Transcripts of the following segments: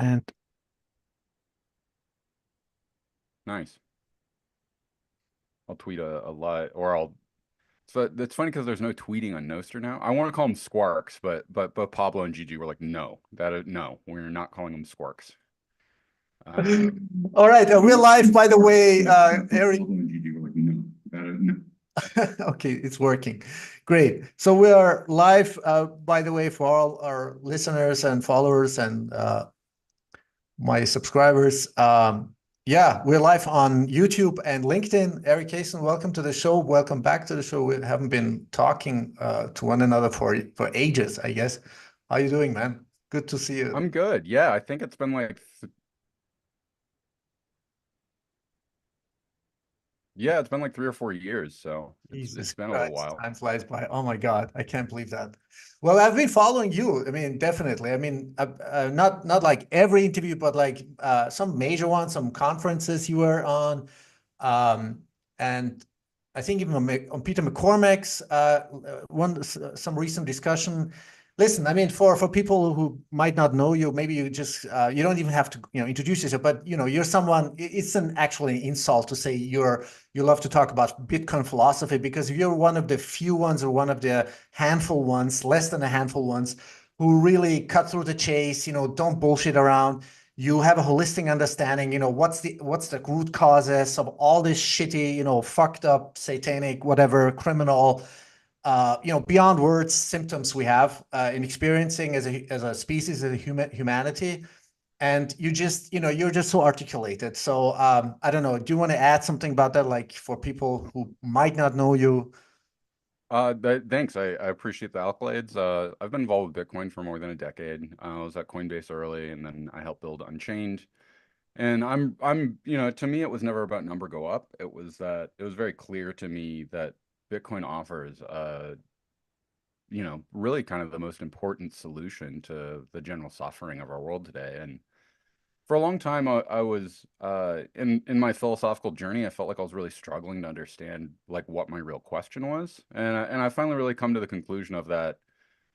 And Nice. I'll tweet a lot, or I'll. So it's funny because there's no tweeting on Nostr now. I want to call them squarks, but Pablo and Gigi were like, no, no, we're not calling them squarks. Um, all right, real life, by the way, Eric. Okay, it's working. Great. So we are live, by the way, for all our listeners and followers and my subscribers. Yeah, we're live on YouTube and LinkedIn. Erik Cason, welcome to the show. Welcome back to the show. We haven't been talking to one another for ages, I guess. How you doing, man? Good to see you. I'm good. Yeah, I think it's been like yeah, it's been like 3 or 4 years, so it's Jesus been a little Christ, while. time flies by. Oh my God, I can't believe that. Well, I've been following you. I mean, definitely. I mean, not like every interview, but like some major ones, some conferences you were on, and I think even on Peter McCormack's some recent discussion. Listen, I mean, for people who might not know you, maybe you just you don't even have to introduce yourself, but you're someone. It's an actually insult to say you love to talk about Bitcoin philosophy because you're one of the few ones or one of the handful ones, less than a handful ones, who really cut through the chase, don't bullshit around. You have a holistic understanding, what's the root causes of all this shitty, fucked up, satanic, whatever, criminal, beyond words symptoms we have in experiencing as a species, as a humanity. And you're just so articulated. So I don't know. Do you want to add something about that, like for people who might not know you? Thanks. I appreciate the accolades. I've been involved with Bitcoin for more than a decade. I was at Coinbase early, and then I helped build Unchained. And to me, it was never about number go up. It was very clear to me that Bitcoin offers, really kind of the most important solution to the general suffering of our world today. And for a long time, I was in my philosophical journey. I felt like I was really struggling to understand like what my real question was, and I finally really come to the conclusion of that.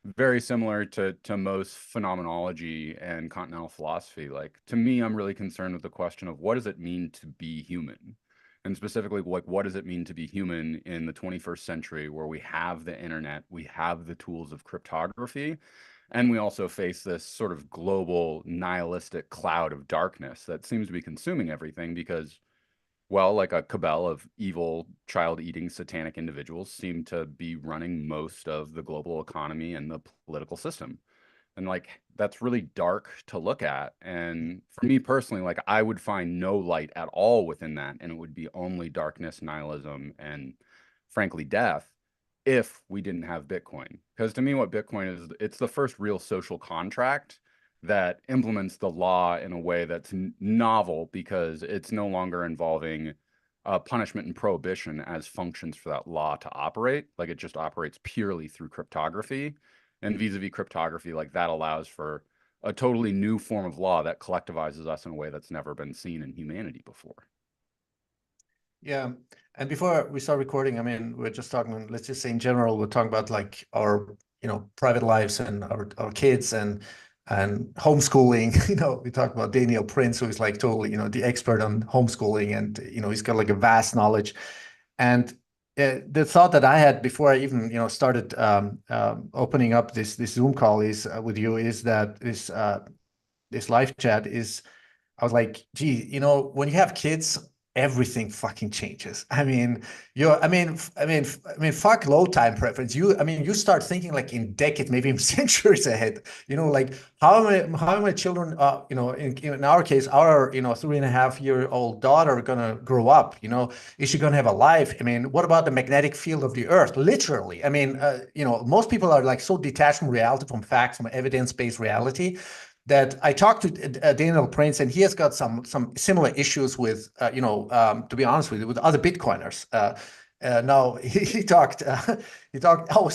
Very similar to most phenomenology and continental philosophy. Like to me, I'm really concerned with the question of what does it mean to be human, and specifically like what does it mean to be human in the 21st century, where we have the internet, we have the tools of cryptography, and we also face this sort of global nihilistic cloud of darkness that seems to be consuming everything because, well, like a cabal of evil, child-eating, satanic individuals seem to be running most of the global economy and the political system. And like that's really dark to look at. And for me personally, like I would find no light at all within that, and it would be only darkness, nihilism, and frankly, death if we didn't have Bitcoin. Because to me, what Bitcoin is, it's the first real social contract that implements the law in a way that's novel because it's no longer involving punishment and prohibition as functions for that law to operate. Like it just operates purely through cryptography. And vis-a-vis cryptography, like that allows for a totally new form of law that collectivizes us in a way that's never been seen in humanity before. Yeah. And before we start recording, I mean, we're just talking, let's just say in general, we're talking about like our, private lives and our kids and homeschooling. We talked about Daniel Prince, who is like totally, the expert on homeschooling, and he's got like a vast knowledge. And the thought that I had before I even, started opening up this Zoom call is with you is that this live chat is I was like, gee, when you have kids, everything fucking changes. I mean, fuck low time preference. You start thinking like in decades, maybe in centuries ahead. Like how many children, in our case, our 3.5-year-old daughter gonna grow up. Is she gonna have a life? I mean, what about the magnetic field of the Earth? Literally, I mean, most people are like so detached from reality, from facts, from evidence-based reality that I talked to Daniel Prince, and he has got some similar issues with, to be honest with you, with other Bitcoiners. Now he talked. He talked. Oh,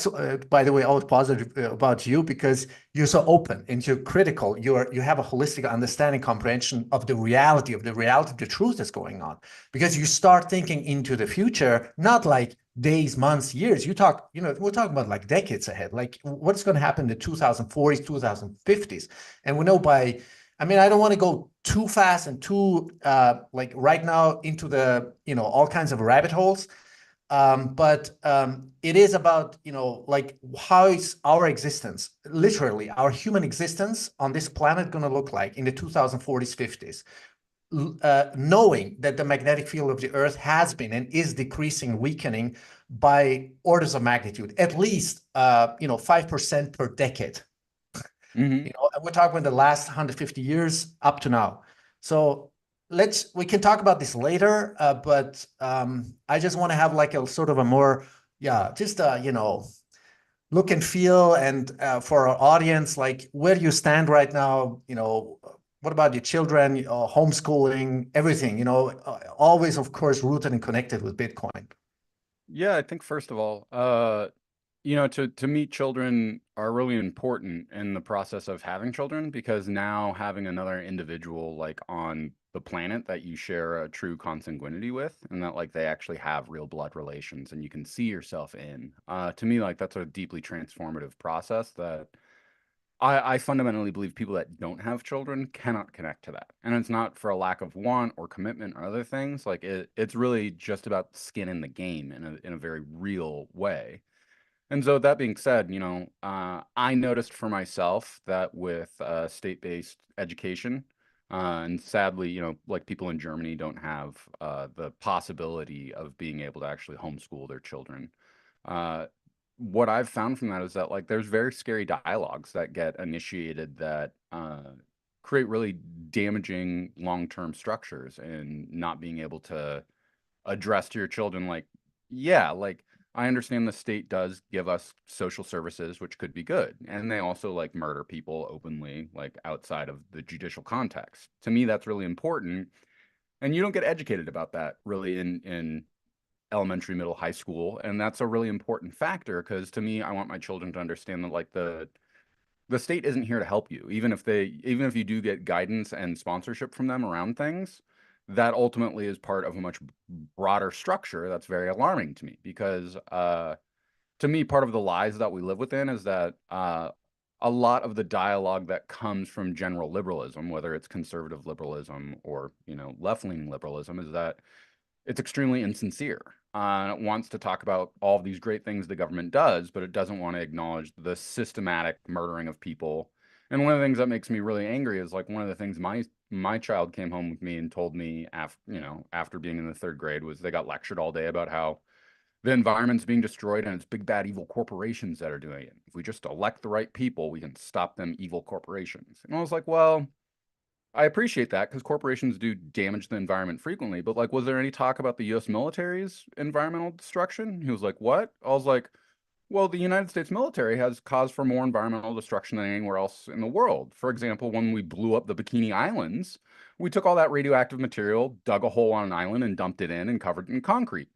by the way, I was positive about you because you're so open and you're critical. You have a holistic understanding, comprehension of the reality of the truth that's going on. Because you start thinking into the future, not like days, months, years. We're talking about like decades ahead. Like what's going to happen in the 2040s, 2050s, and we know by I mean, I don't want to go too fast and too like right now into the, all kinds of rabbit holes. But it is about, like how is our existence, literally our human existence on this planet going to look like in the 2040s, 50s, knowing that the magnetic field of the Earth has been and is decreasing, weakening by orders of magnitude, at least 5% per decade. Hmm. And we're talking about the last 150 years up to now. So we can talk about this later, but I just want to have like a sort of a more, yeah, just look and feel, and for our audience, like where do you stand right now? What about your children, homeschooling, everything? Always, of course, rooted and connected with Bitcoin. Yeah, I think first of all, to meet children are really important in the process of having children because now having another individual like on the planet that you share a true consanguinity with and that like they actually have real blood relations and you can see yourself in, to me, like that's a deeply transformative process that I fundamentally believe people that don't have children cannot connect to that. And it's not for a lack of want or commitment or other things. Like it's really just about skin in the game in a very real way. And so that being said, I noticed for myself that with state-based education, and sadly, like people in Germany don't have the possibility of being able to actually homeschool their children. Uh, what I've found from that is that like there's very scary dialogues that get initiated that create really damaging long-term structures and not being able to address to your children like, yeah, like I understand the state does give us social services, which could be good. And they also like murder people openly, like outside of the judicial context. To me, that's really important. And you don't get educated about that really in elementary, middle, high school. And that's a really important factor because to me, I want my children to understand that like the state isn't here to help you. Even if you do get guidance and sponsorship from them around things, that ultimately is part of a much broader structure that's very alarming to me because to me, part of the lies that we live within is that a lot of the dialogue that comes from general liberalism, whether it's conservative liberalism or left-leaning liberalism, is that it's extremely insincere. It wants to talk about all of these great things the government does, but it doesn't want to acknowledge the systematic murdering of people. And one of the things that makes me really angry is like one of the things my child came home with me and told me after being in the third grade was they got lectured all day about how the environment's being destroyed and it's big bad evil corporations that are doing it. If we just elect the right people, we can stop them evil corporations. And I was like, well, I appreciate that because corporations do damage the environment frequently. But like, was there any talk about the U.S. military's environmental destruction? He was like, what? I was like, well, the United States military has caused for more environmental destruction than anywhere else in the world. For example, when we blew up the Bikini Islands, we took all that radioactive material, dug a hole on an island, and dumped it in and covered it in concrete.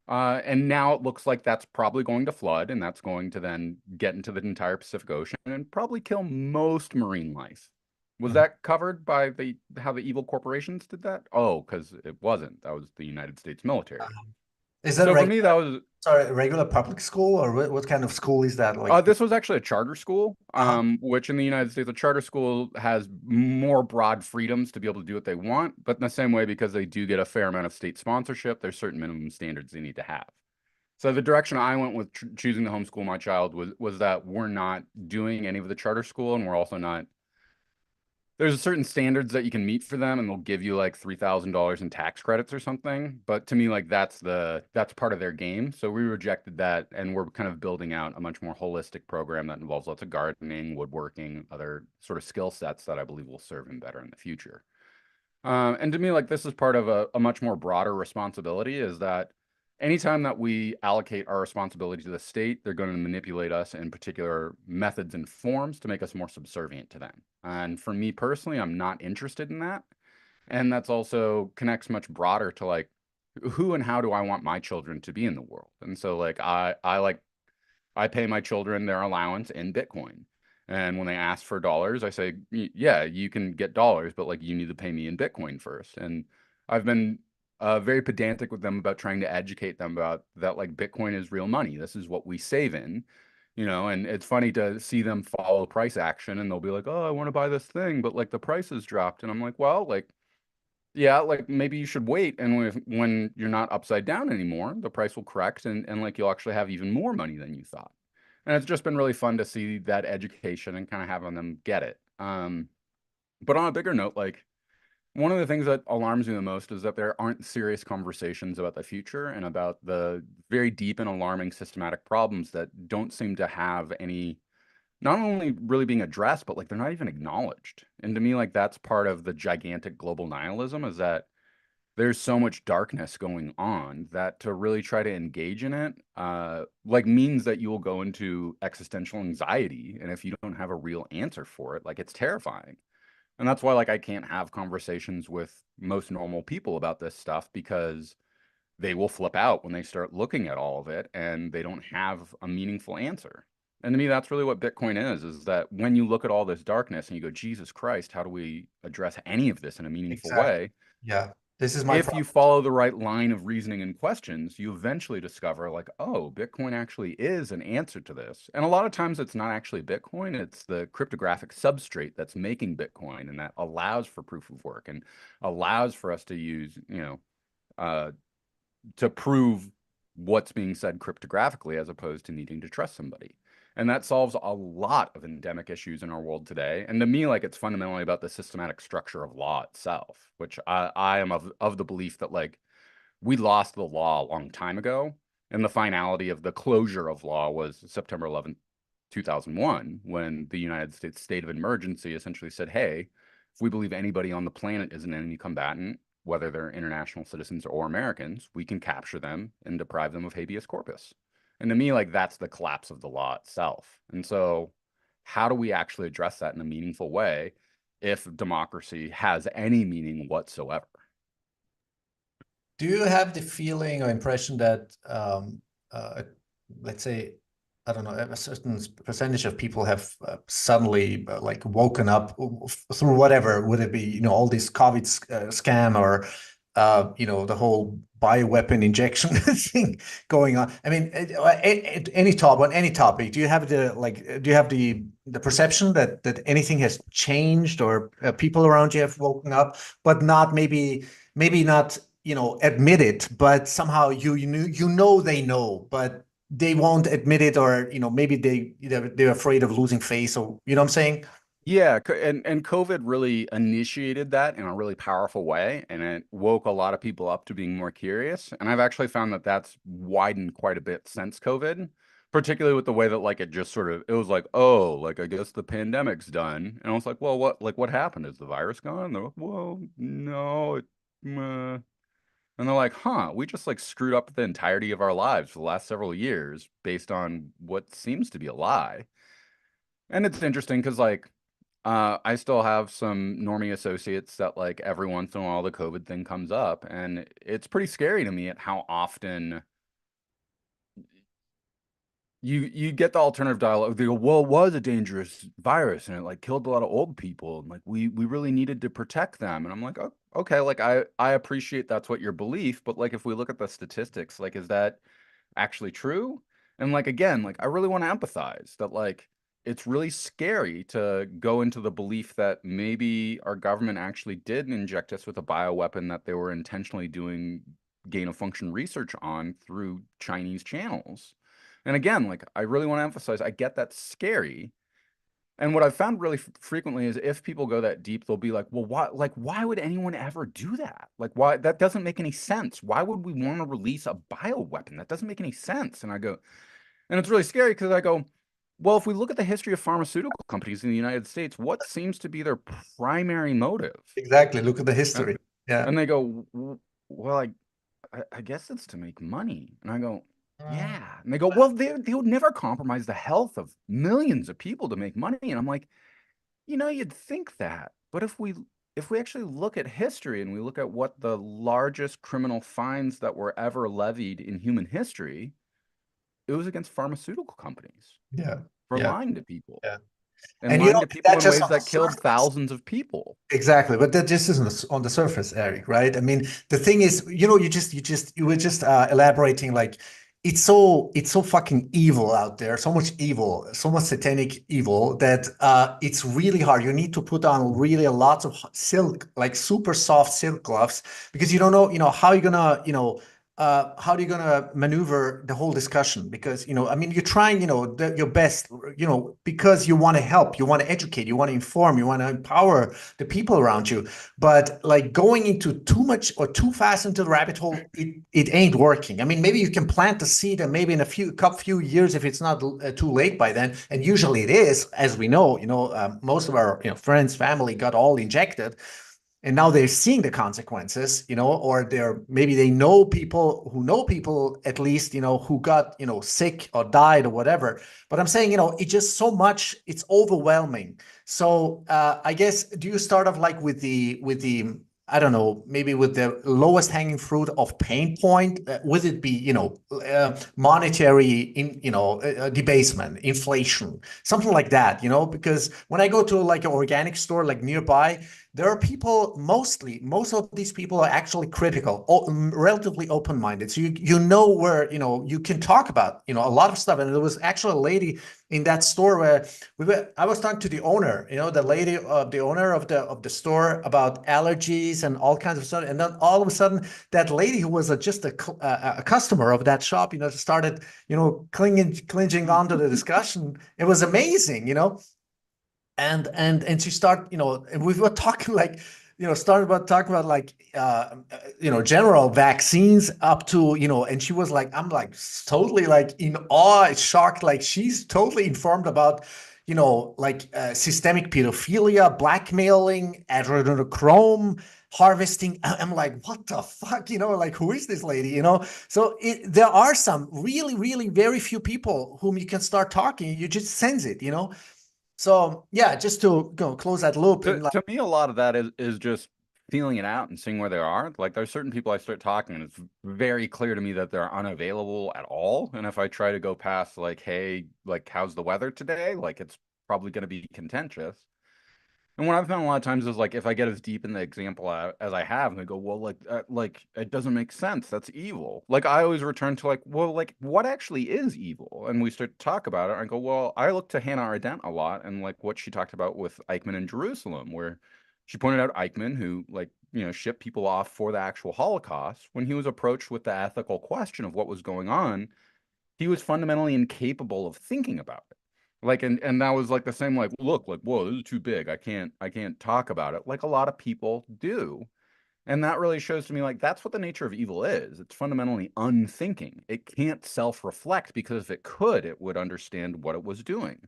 And now it looks like that's probably going to flood, and that's going to then get into the entire Pacific Ocean and probably kill most marine life. Was Mhm. that covered by the how the evil corporations did that? Oh, because it wasn't. That was the United States military. Is that So for regular? me, that was Sorry, regular public school, or what kind of school is that? Like, this was actually a charter school, uh-huh. which in the United States, a charter school has more broad freedoms to be able to do what they want, but in the same way, because they do get a fair amount of state sponsorship, there's certain minimum standards they need to have. So the direction I went with choosing to homeschool my child was that we're not doing any of the charter school, and we're also not. There's certain standards that you can meet for them, and they'll give you like $3,000 in tax credits or something. But to me, like that's part of their game. So we rejected that, and we're kind of building out a much more holistic program that involves lots of gardening, woodworking, other sort of skill sets that I believe will serve him better in the future. And to me, like this is part of a much more broader responsibility is that anytime that we allocate our responsibility to the state, they're going to manipulate us in particular methods and forms to make us more subservient to them. And for me personally, I'm not interested in that. And that's also connects much broader to like who and how do I want my children to be in the world? And so like I pay my children their allowance in Bitcoin. And when they ask for dollars, I say, yeah, you can get dollars, but like you need to pay me in Bitcoin first. And I've been very pedantic with them about trying to educate them about that, like Bitcoin is real money. This is what we save in. And it's funny to see them follow price action and they'll be like, "Oh, I want to buy this thing, but like the price has dropped." And I'm like, "Well, like yeah, like maybe you should wait and when you're not upside down anymore, the price will correct and like you'll actually have even more money than you thought." And it's just been really fun to see that education and kind of having them get it. But on a bigger note, like one of the things that alarms me the most is that there aren't serious conversations about the future and about the very deep and alarming systematic problems that don't seem to have any, not only really being addressed, but like they're not even acknowledged. And to me, like that's part of the gigantic global nihilism is that there's so much darkness going on that to really try to engage in it, like means that you will go into existential anxiety. And if you don't have a real answer for it, like it's terrifying. And that's why like I can't have conversations with most normal people about this stuff because they will flip out when they start looking at all of it and they don't have a meaningful answer. And to me, that's really what Bitcoin is that when you look at all this darkness and you go, Jesus Christ, how do we address any of this in a meaningful Exactly. way? Yeah. This is my If you problem. follow the right line of reasoning and questions, you eventually discover like, oh, Bitcoin actually is an answer to this. And a lot of times it's not actually Bitcoin, it's the cryptographic substrate that's making Bitcoin and that allows for proof of work and allows for us to use, uh, to prove what's being said cryptographically as opposed to needing to trust somebody. And that solves a lot of endemic issues in our world today. And to me, like it's fundamentally about the systematic structure of law itself, which I am of the belief that like we lost the law a long time ago. And the finality of the closure of law was September 11th, 2001, when the United States state of emergency essentially said, hey, if we believe anybody on the planet is an enemy combatant, whether they're international citizens or Americans, we can capture them and deprive them of habeas corpus. And to me, like that's the collapse of the law itself. And so, how do we actually address that in a meaningful way if democracy has any meaning whatsoever? Do you have the feeling or impression that, uh, let's say, I don't know, a certain percentage of people have suddenly like woken up through whatever, would it be, all this COVID scam or, the whole bioweapon injection thing going on? I mean, any talk on any topic, do you have the perception that anything has changed or people around you have woken up, but not maybe not admit it, but somehow they know, but they won't admit it, or maybe they're afraid of losing face, or what I'm saying? Yeah, and COVID really initiated that in a really powerful way, and it woke a lot of people up to being more curious. And I've actually found that that's widened quite a bit since COVID, particularly with the way that like it just sort of it was like, oh, like I guess the pandemic's done, and I was like, well, what happened? Is the virus gone? They're like, well, no, and they're like, huh, we just like screwed up the entirety of our lives for the last several years based on what seems to be a lie. And it's interesting because like I still have some normie associates that like every once in a while the COVID thing comes up, and it's pretty scary to me at how often you get the alternative dialogue. They go, "Well, it was a dangerous virus, and it like killed a lot of old people, and like we really needed to protect them." And I'm like, oh, okay, like I appreciate that's what your belief, but like if we look at the statistics, like is that actually true? And like again, like I really want to empathize that like it's really scary to go into the belief that maybe our government actually did inject us with a bioweapon that they were intentionally doing gain of function research on through Chinese channels. And again, like I really want to emphasize, I get that's scary. And what I've found really frequently is if people go that deep, they'll be like, well, why would anyone ever do that? Like, why? That doesn't make any sense. Why would we want to release a bioweapon? That doesn't make any sense. And I go, and it's really scary because I go, well, if we look at the history of pharmaceutical companies in the United States, what seems to be their primary motive? Exactly. Look at the And, history. Yeah. and they go, well, I guess it's to make money. And I go, yeah. And they go, well, they would never compromise the health of millions of people to make money. And I'm like, you'd think that, but if we actually look at history and we look at what the largest criminal fines that were ever levied in human history, it was against pharmaceutical companies Yeah. for Yeah. lying to people Yeah. and And lying to people that's in just ways on the that killed surface. thousands of people. Exactly, but that just isn't on the surface, Eric, right? I mean, the thing is, you were just elaborating like it's so fucking evil out there, so much evil, so much satanic evil that it's really hard. You need to put on really lots of silk, like super soft silk gloves, because you don't know, how you're gonna, how are you gonna maneuver the whole discussion? Because, I mean, you're trying, your best, because you want to help, you want to educate, you want to inform, you want to empower the people around you. But like going into too much or too fast into the rabbit hole, it ain't working. I mean, maybe you can plant the seed, and maybe in a few years, if it's not too late by then, and usually it is, as we know, most of our friends, family got all injected, and now they're seeing the consequences, or maybe they know people at least, who got sick or died or whatever. But I'm saying, it's just so much, it's overwhelming. So I guess, do you start off like with the I don't know, maybe with the lowest hanging fruit of pain point? Would it be, monetary debasement, inflation, something like that? Because when I go to like an organic store like nearby, there are people, most of these people are actually critical, relatively open-minded. So you know where, you can talk about, a lot of stuff. And there was actually a lady in that store where I was talking to the owner, the lady, the owner of the store, about allergies and all kinds of stuff. And then all of a sudden, that lady who was just a customer of that shop, started, clinging on to the discussion. It was amazing. And she started, and we were talking like, started about talking about like, general vaccines up to, and she was like, I'm like totally like in awe, shocked, like she's totally informed about, like systemic pedophilia, blackmailing, adrenochrome harvesting. I'm like, what the fuck, like, who is this lady, So there are some really, really very few people whom you can start talking, you just sense it. So yeah, just to close that loop, and like, To me, a lot of that is just feeling it out and seeing where they are. Like there's certain people I start talking, and it's very clear to me that they're unavailable at all. And if I try to go past like, hey, like how's the weather today? Like it's probably going to be contentious. And what I've found a lot of times is like if I get as deep in the example as I have, and they go, well, like it doesn't make sense. That's evil. Like I always return to like, well, like what actually is evil? And we start to talk about it. And I go, well, I look to Hannah Arendt a lot, and like what she talked about with Eichmann in Jerusalem, where she pointed out Eichmann, who like shipped people off for the actual Holocaust, when he was approached with the ethical question of what was going on, he was fundamentally incapable of thinking about it. Like, and that was like the same, like, look, like, whoa, this is too big. I can't talk about it like a lot of people do. And that really shows to me like that's what the nature of evil is. It's fundamentally unthinking. It can't self-reflect, because if it could, it would understand what it was doing.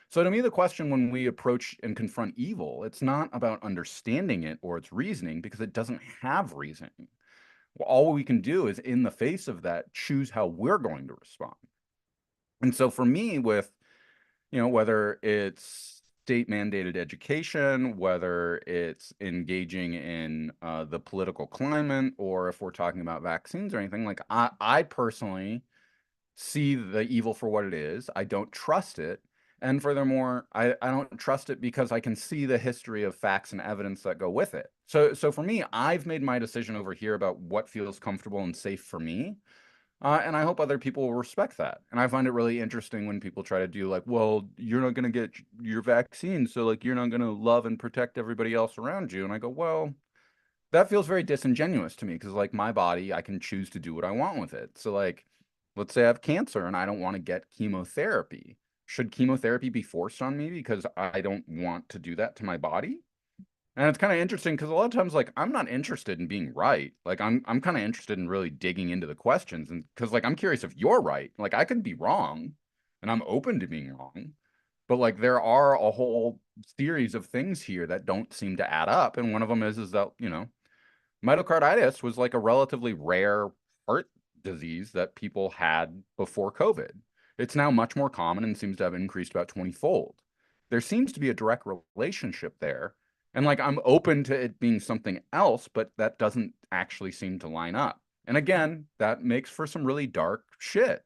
So to me, the question when we approach and confront evil, it's not about understanding it or its reasoning, because it doesn't have reasoning. Well, all we can do is, in the face of that, choose how we're going to respond. And so for me, with, whether it's state mandated education, whether it's engaging in the political climate, or if we're talking about vaccines or anything, like I personally see the evil for what it is. I don't trust it. And furthermore, I don't trust it because I can see the history of facts and evidence that go with it. So for me, I've made my decision over here about what feels comfortable and safe for me. And I hope other people will respect that. And I find it really interesting when people try to do like, well, you're not going to get your vaccine, so like you're not going to love and protect everybody else around you. And I go, well, that feels very disingenuous to me, because like my body, I can choose to do what I want with it. So like, let's say I have cancer and I don't want to get chemotherapy. Should chemotherapy be forced on me because I don't want to do that to my body? And it's kind of interesting because a lot of times, like, I'm not interested in being right. Like, I'm kind of interested in really digging into the questions, and because, like, I'm curious if you're right. Like, I could be wrong, and I'm open to being wrong. But like, there are a whole series of things here that don't seem to add up, and one of them is that myocarditis was like a relatively rare heart disease that people had before COVID. It's now much more common and seems to have increased about 20-fold. There seems to be a direct relationship there. And like, I'm open to it being something else, but that doesn't actually seem to line up. And again, that makes for some really dark shit.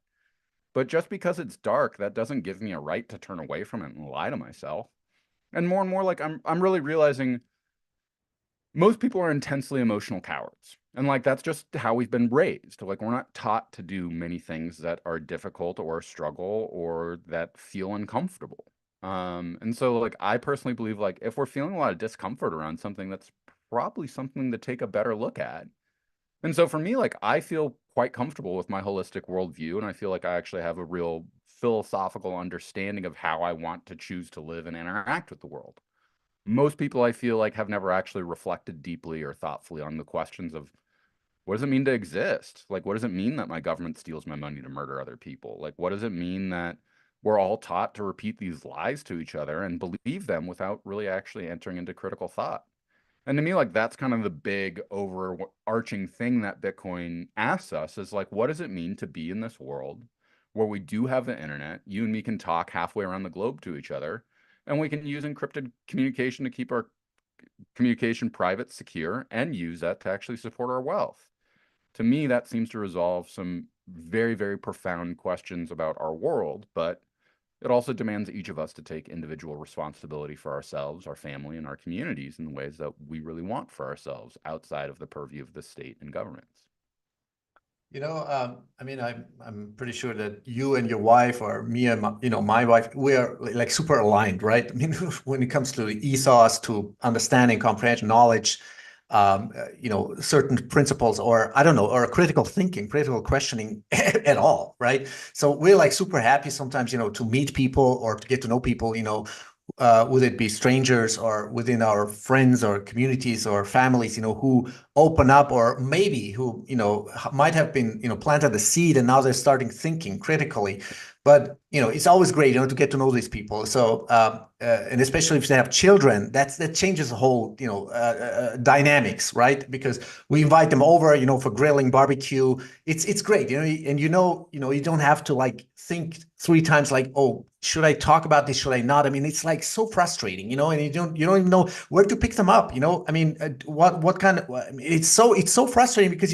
But just because it's dark, that doesn't give me a right to turn away from it and lie to myself. And more like, I'm really realizing most people are intensely emotional cowards. And like that's just how we've been raised. Like we're not taught to do many things that are difficult or a struggle or that feel uncomfortable. And so like I personally believe like if we're feeling a lot of discomfort around something, that's probably something to take a better look at. And so for me, like I feel quite comfortable with my holistic worldview, and I feel like I actually have a real philosophical understanding of how I want to choose to live and interact with the world. Most people I feel like have never actually reflected deeply or thoughtfully on the questions of what does it mean to exist? Like, what does it mean that my government steals my money to murder other people? Like, what does it mean that we're all taught to repeat these lies to each other and believe them without really actually entering into critical thought? And to me, like, that's kind of the big overarching thing that Bitcoin asks us is like, what does it mean to be in this world where we do have the internet? You and me can talk halfway around the globe to each other, and we can use encrypted communication to keep our communication private, secure, and use that to actually support our wealth. To me, that seems to resolve some very, very profound questions about our world, but it also demands each of us to take individual responsibility for ourselves, our family, and our communities in the ways that we really want for ourselves outside of the purview of the state and governments. I mean, I'm pretty sure that you and your wife, or me and my wife, we are like super aligned, right? I mean, when it comes to ethos, to understanding, comprehension, knowledge, certain principles, or I don't know, or critical thinking, critical questioning at all, right? So we're like super happy sometimes, to meet people or to get to know people, would it be strangers or within our friends or communities or families, who open up, or maybe who, might have been, planted the seed and now they're starting thinking critically. But, it's always great, to get to know these people. So, and especially if they have children, that changes the whole, dynamics, right? Because we invite them over, for grilling, barbecue. It's great, and you don't have to like think three times, like, oh, should I talk about this? Should I not? I mean, it's like so frustrating, and you don't even know where to pick them up. I mean, what kind of? I mean, it's so frustrating because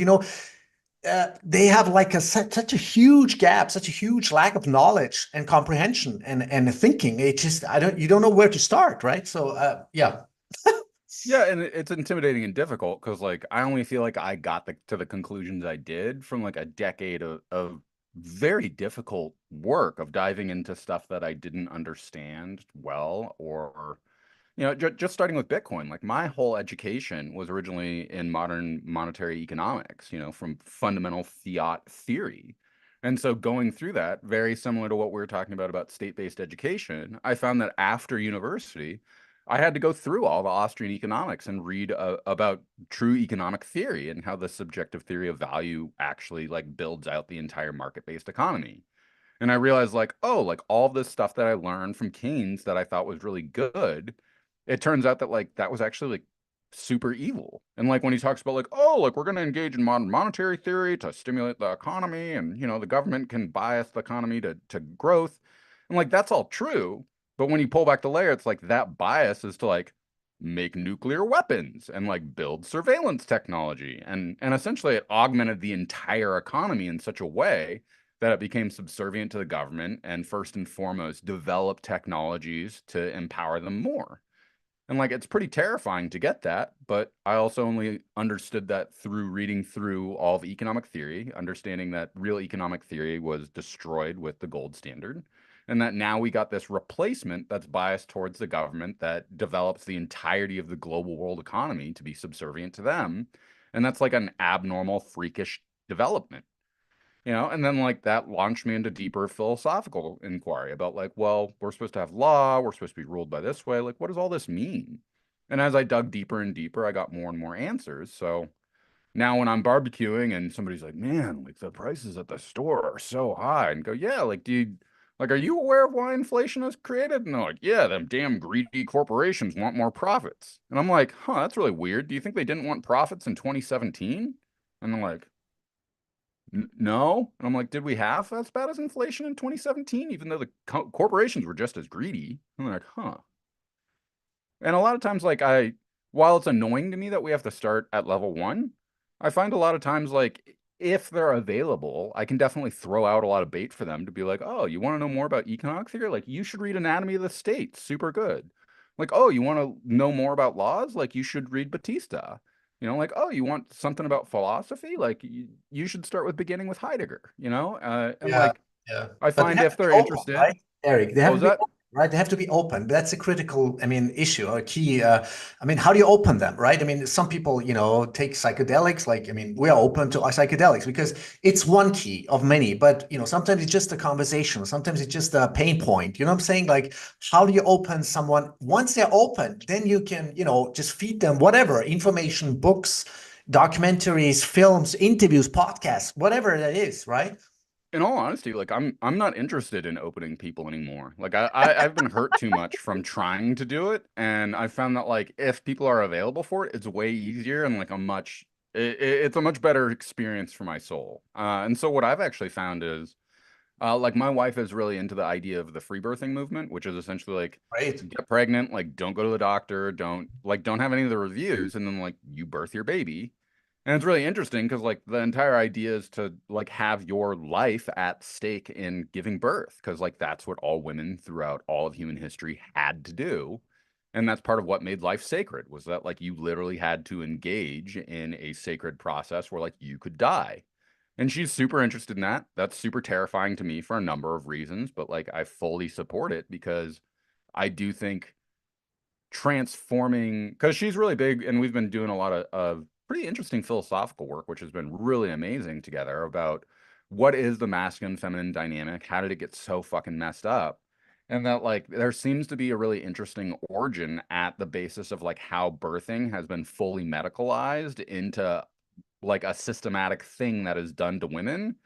they have like such a huge gap, such a huge lack of knowledge and comprehension and thinking. It just you don't know where to start, right? So yeah. Yeah, and it's intimidating and difficult because like I only feel like I got to the conclusions I did from like a decade of very difficult work of diving into stuff that I didn't understand well or just starting with Bitcoin, like my whole education was originally in modern monetary economics, from fundamental fiat theory. And so going through that, very similar to what we were talking about state-based education, I found that after university, I had to go through all the Austrian economics and read about true economic theory and how the subjective theory of value actually like builds out the entire market-based economy. And I realized like, oh, like all this stuff that I learned from Keynes that I thought was really good, it turns out that like that was actually like super evil. And like when he talks about like, oh, like we're going to engage in modern monetary theory to stimulate the economy and the government can bias the economy to growth. And like that's all true. But when you pull back the layer, it's like that bias is to like make nuclear weapons and like build surveillance technology. And essentially it augmented the entire economy in such a way that it became subservient to the government and first and foremost develop technologies to empower them more. And like it's pretty terrifying to get that, but I also only understood that through reading through all of economic theory, understanding that real economic theory was destroyed with the gold standard, and that now we got this replacement that's biased towards the government that develops the entirety of the global world economy to be subservient to them. And that's like an abnormal, freakish development. And then like that launched me into deeper philosophical inquiry about like, well, we're supposed to have law, we're supposed to be ruled by this way. Like, what does all this mean? And as I dug deeper and deeper, I got more and more answers. So now when I'm barbecuing and somebody's like, man, like the prices at the store are so high, and go, yeah, like, are you aware of why inflation is created? And they're like, yeah, them damn greedy corporations want more profits. And I'm like, huh, that's really weird. Do you think they didn't want profits in 2017? And they're like, no. And I'm like, did we have as bad as inflation in 2017, even though the corporations were just as greedy? And they're like, huh. And a lot of times, like, while it's annoying to me that we have to start at level one, I find a lot of times, like, if they're available, I can definitely throw out a lot of bait for them to be like, oh, you want to know more about economic theory? Like, you should read Anatomy of the State. Super good. Like, oh, you want to know more about laws? Like, you should read Batista. You know, like, oh, you want something about philosophy? Like, you should start with beginning with Heidegger, you know? And Yeah, like, yeah. I But they find have if to be they're open, interested, right, Eric? They what have to was be that? open, right? They have to be open. That's a critical, I mean, issue or key. I mean, how do you open them, right? I mean, some people, take psychedelics. Like, I mean, we are open to psychedelics because it's one key of many. But sometimes it's just a conversation. Sometimes it's just a pain point. You know what I'm saying? Like, how do you open someone? Once they're open, then you can, just feed them whatever information, books, documentaries, films, interviews, podcasts, whatever that is, right? In all honesty, like I'm not interested in opening people anymore. Like I've been hurt too much from trying to do it, and I found that like if people are available for it, it's way easier and like it's a much better experience for my soul. And so what I've actually found is like my wife is really into the idea of the free birthing movement, which is essentially like Right. get pregnant, like don't go to the doctor, don't have any of the reviews, and then like you birth your baby. And it's really interesting because like the entire idea is to like have your life at stake in giving birth, because like that's what all women throughout all of human history had to do. And that's part of what made life sacred, was that like you literally had to engage in a sacred process where like you could die. And she's super interested in that. That's super terrifying to me for a number of reasons, but like I fully support it because I do think transforming, because she's really big and we've been doing a lot of pretty interesting philosophical work, which has been really amazing together about what is the masculine feminine dynamic? How did it get so fucking messed up? And that like there seems to be a really interesting origin at the basis of like how birthing has been fully medicalized into like a systematic thing that is done to women.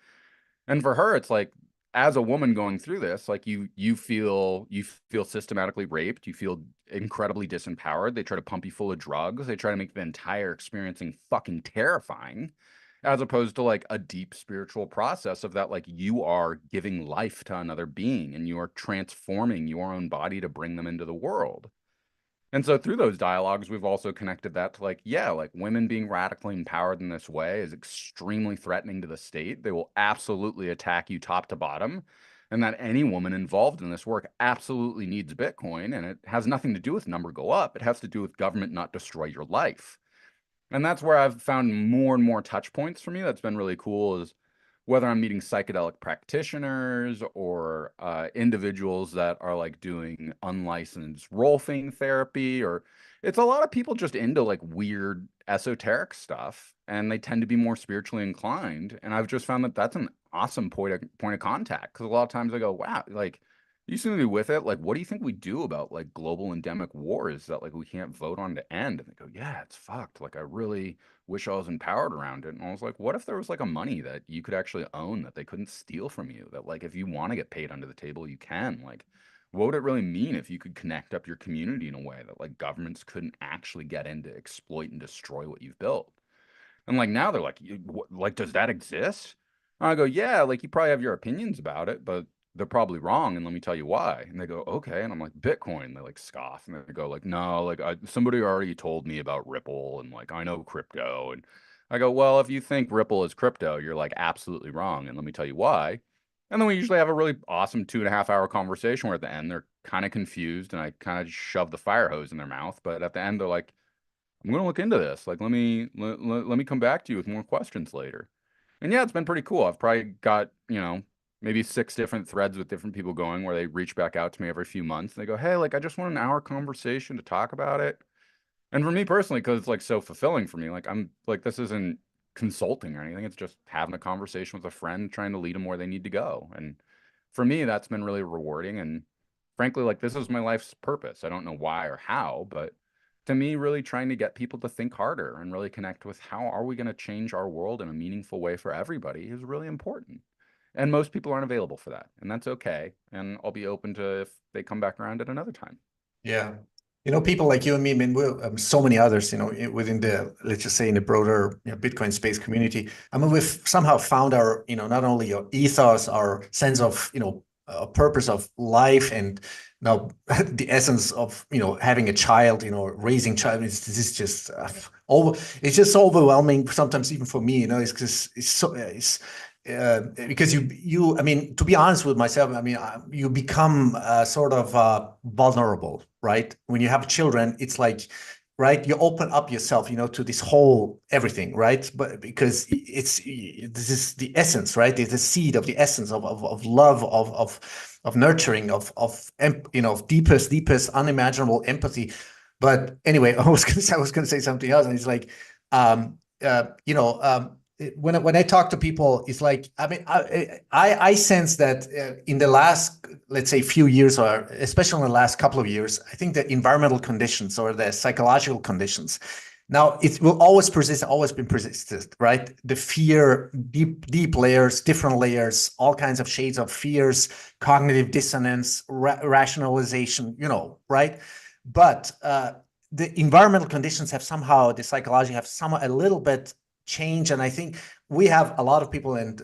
And for her, it's like as a woman going through this, like you feel systematically raped, you feel incredibly disempowered. They try to pump you full of drugs. They try to make the entire experiencing fucking terrifying, as opposed to like a deep spiritual process of that, like you are giving life to another being and you are transforming your own body to bring them into the world. And so through those dialogues, we've also connected that to like, yeah, like women being radically empowered in this way is extremely threatening to the state. They will absolutely attack you top to bottom. And that any woman involved in this work absolutely needs Bitcoin. And it has nothing to do with number go up. It has to do with government not destroy your life. And that's where I've found more and more touch points for me. That's been really cool is whether I'm meeting psychedelic practitioners or individuals that are like doing unlicensed rolfing therapy, or it's a lot of people just into like weird esoteric stuff, and they tend to be more spiritually inclined. And I've just found that that's an awesome point of contact because a lot of times I go, wow, like you seem to be with it. Like, what do you think we do about like global endemic wars that like we can't vote on to end? And they go, yeah, it's fucked. Like, I really wish I was empowered around it. And I was like, what if there was like a money that you could actually own that they couldn't steal from you? That like if you want to get paid under the table, you can. Like, what would it really mean if you could connect up your community in a way that like governments couldn't actually get in to exploit and destroy what you've built? And like now they're like, like, does that exist? And I go, yeah, like you probably have your opinions about it, but they're probably wrong. And let me tell you why. And they go, okay. And I'm like, Bitcoin. They like scoff and they go like, no, like somebody already told me about Ripple and like I know crypto. And I go, well, if you think Ripple is crypto, you're like absolutely wrong. And let me tell you why. And then we usually have a really awesome 2.5 hour conversation where at the end they're kind of confused and I kind of shove the fire hose in their mouth. But at the end, they're like, I'm going to look into this. Like, let me come back to you with more questions later. And yeah, it's been pretty cool. I've probably got, maybe 6 different threads with different people going where they reach back out to me every few months. They go, hey, like, I just want an hour conversation to talk about it. And for me personally, because it's like so fulfilling for me, like, I'm like, this isn't consulting or anything. It's just having a conversation with a friend, trying to lead them where they need to go. And for me, that's been really rewarding. And frankly, like, this is my life's purpose. I don't know why or how, but to me, really trying to get people to think harder and really connect with how are we going to change our world in a meaningful way for everybody is really important. And most people aren't available for that, and that's okay. And I'll be open to if they come back around at another time. Yeah. People like you and me, I mean, we're so many others, within the, let's just say in the broader, Bitcoin space community. I mean, we've somehow found our, not only our ethos, our sense of, purpose of life and now the essence of, having a child, raising child. This is just, it's just so overwhelming sometimes even for me, it's because it's so, because I mean, to be honest with myself, I mean, you become sort of vulnerable, right? When you have children, it's like right? You open up yourself, to this whole everything, right? But because this is the essence, right? It's the seed of the essence of love, of nurturing, of deepest unimaginable empathy. But anyway, I was gonna say something else, and it's like, um, when I talk to people, it's like, I mean, I sense that in the last, let's say, few years, or especially in the last couple of years, I think the environmental conditions or the psychological conditions. Now it will always persist, always been persisted, right? The fear, deep layers, different layers, all kinds of shades of fears, cognitive dissonance, rationalization, right? But the environmental conditions have somehow, the psychology have somehow a little bit change. And I think we have a lot of people, and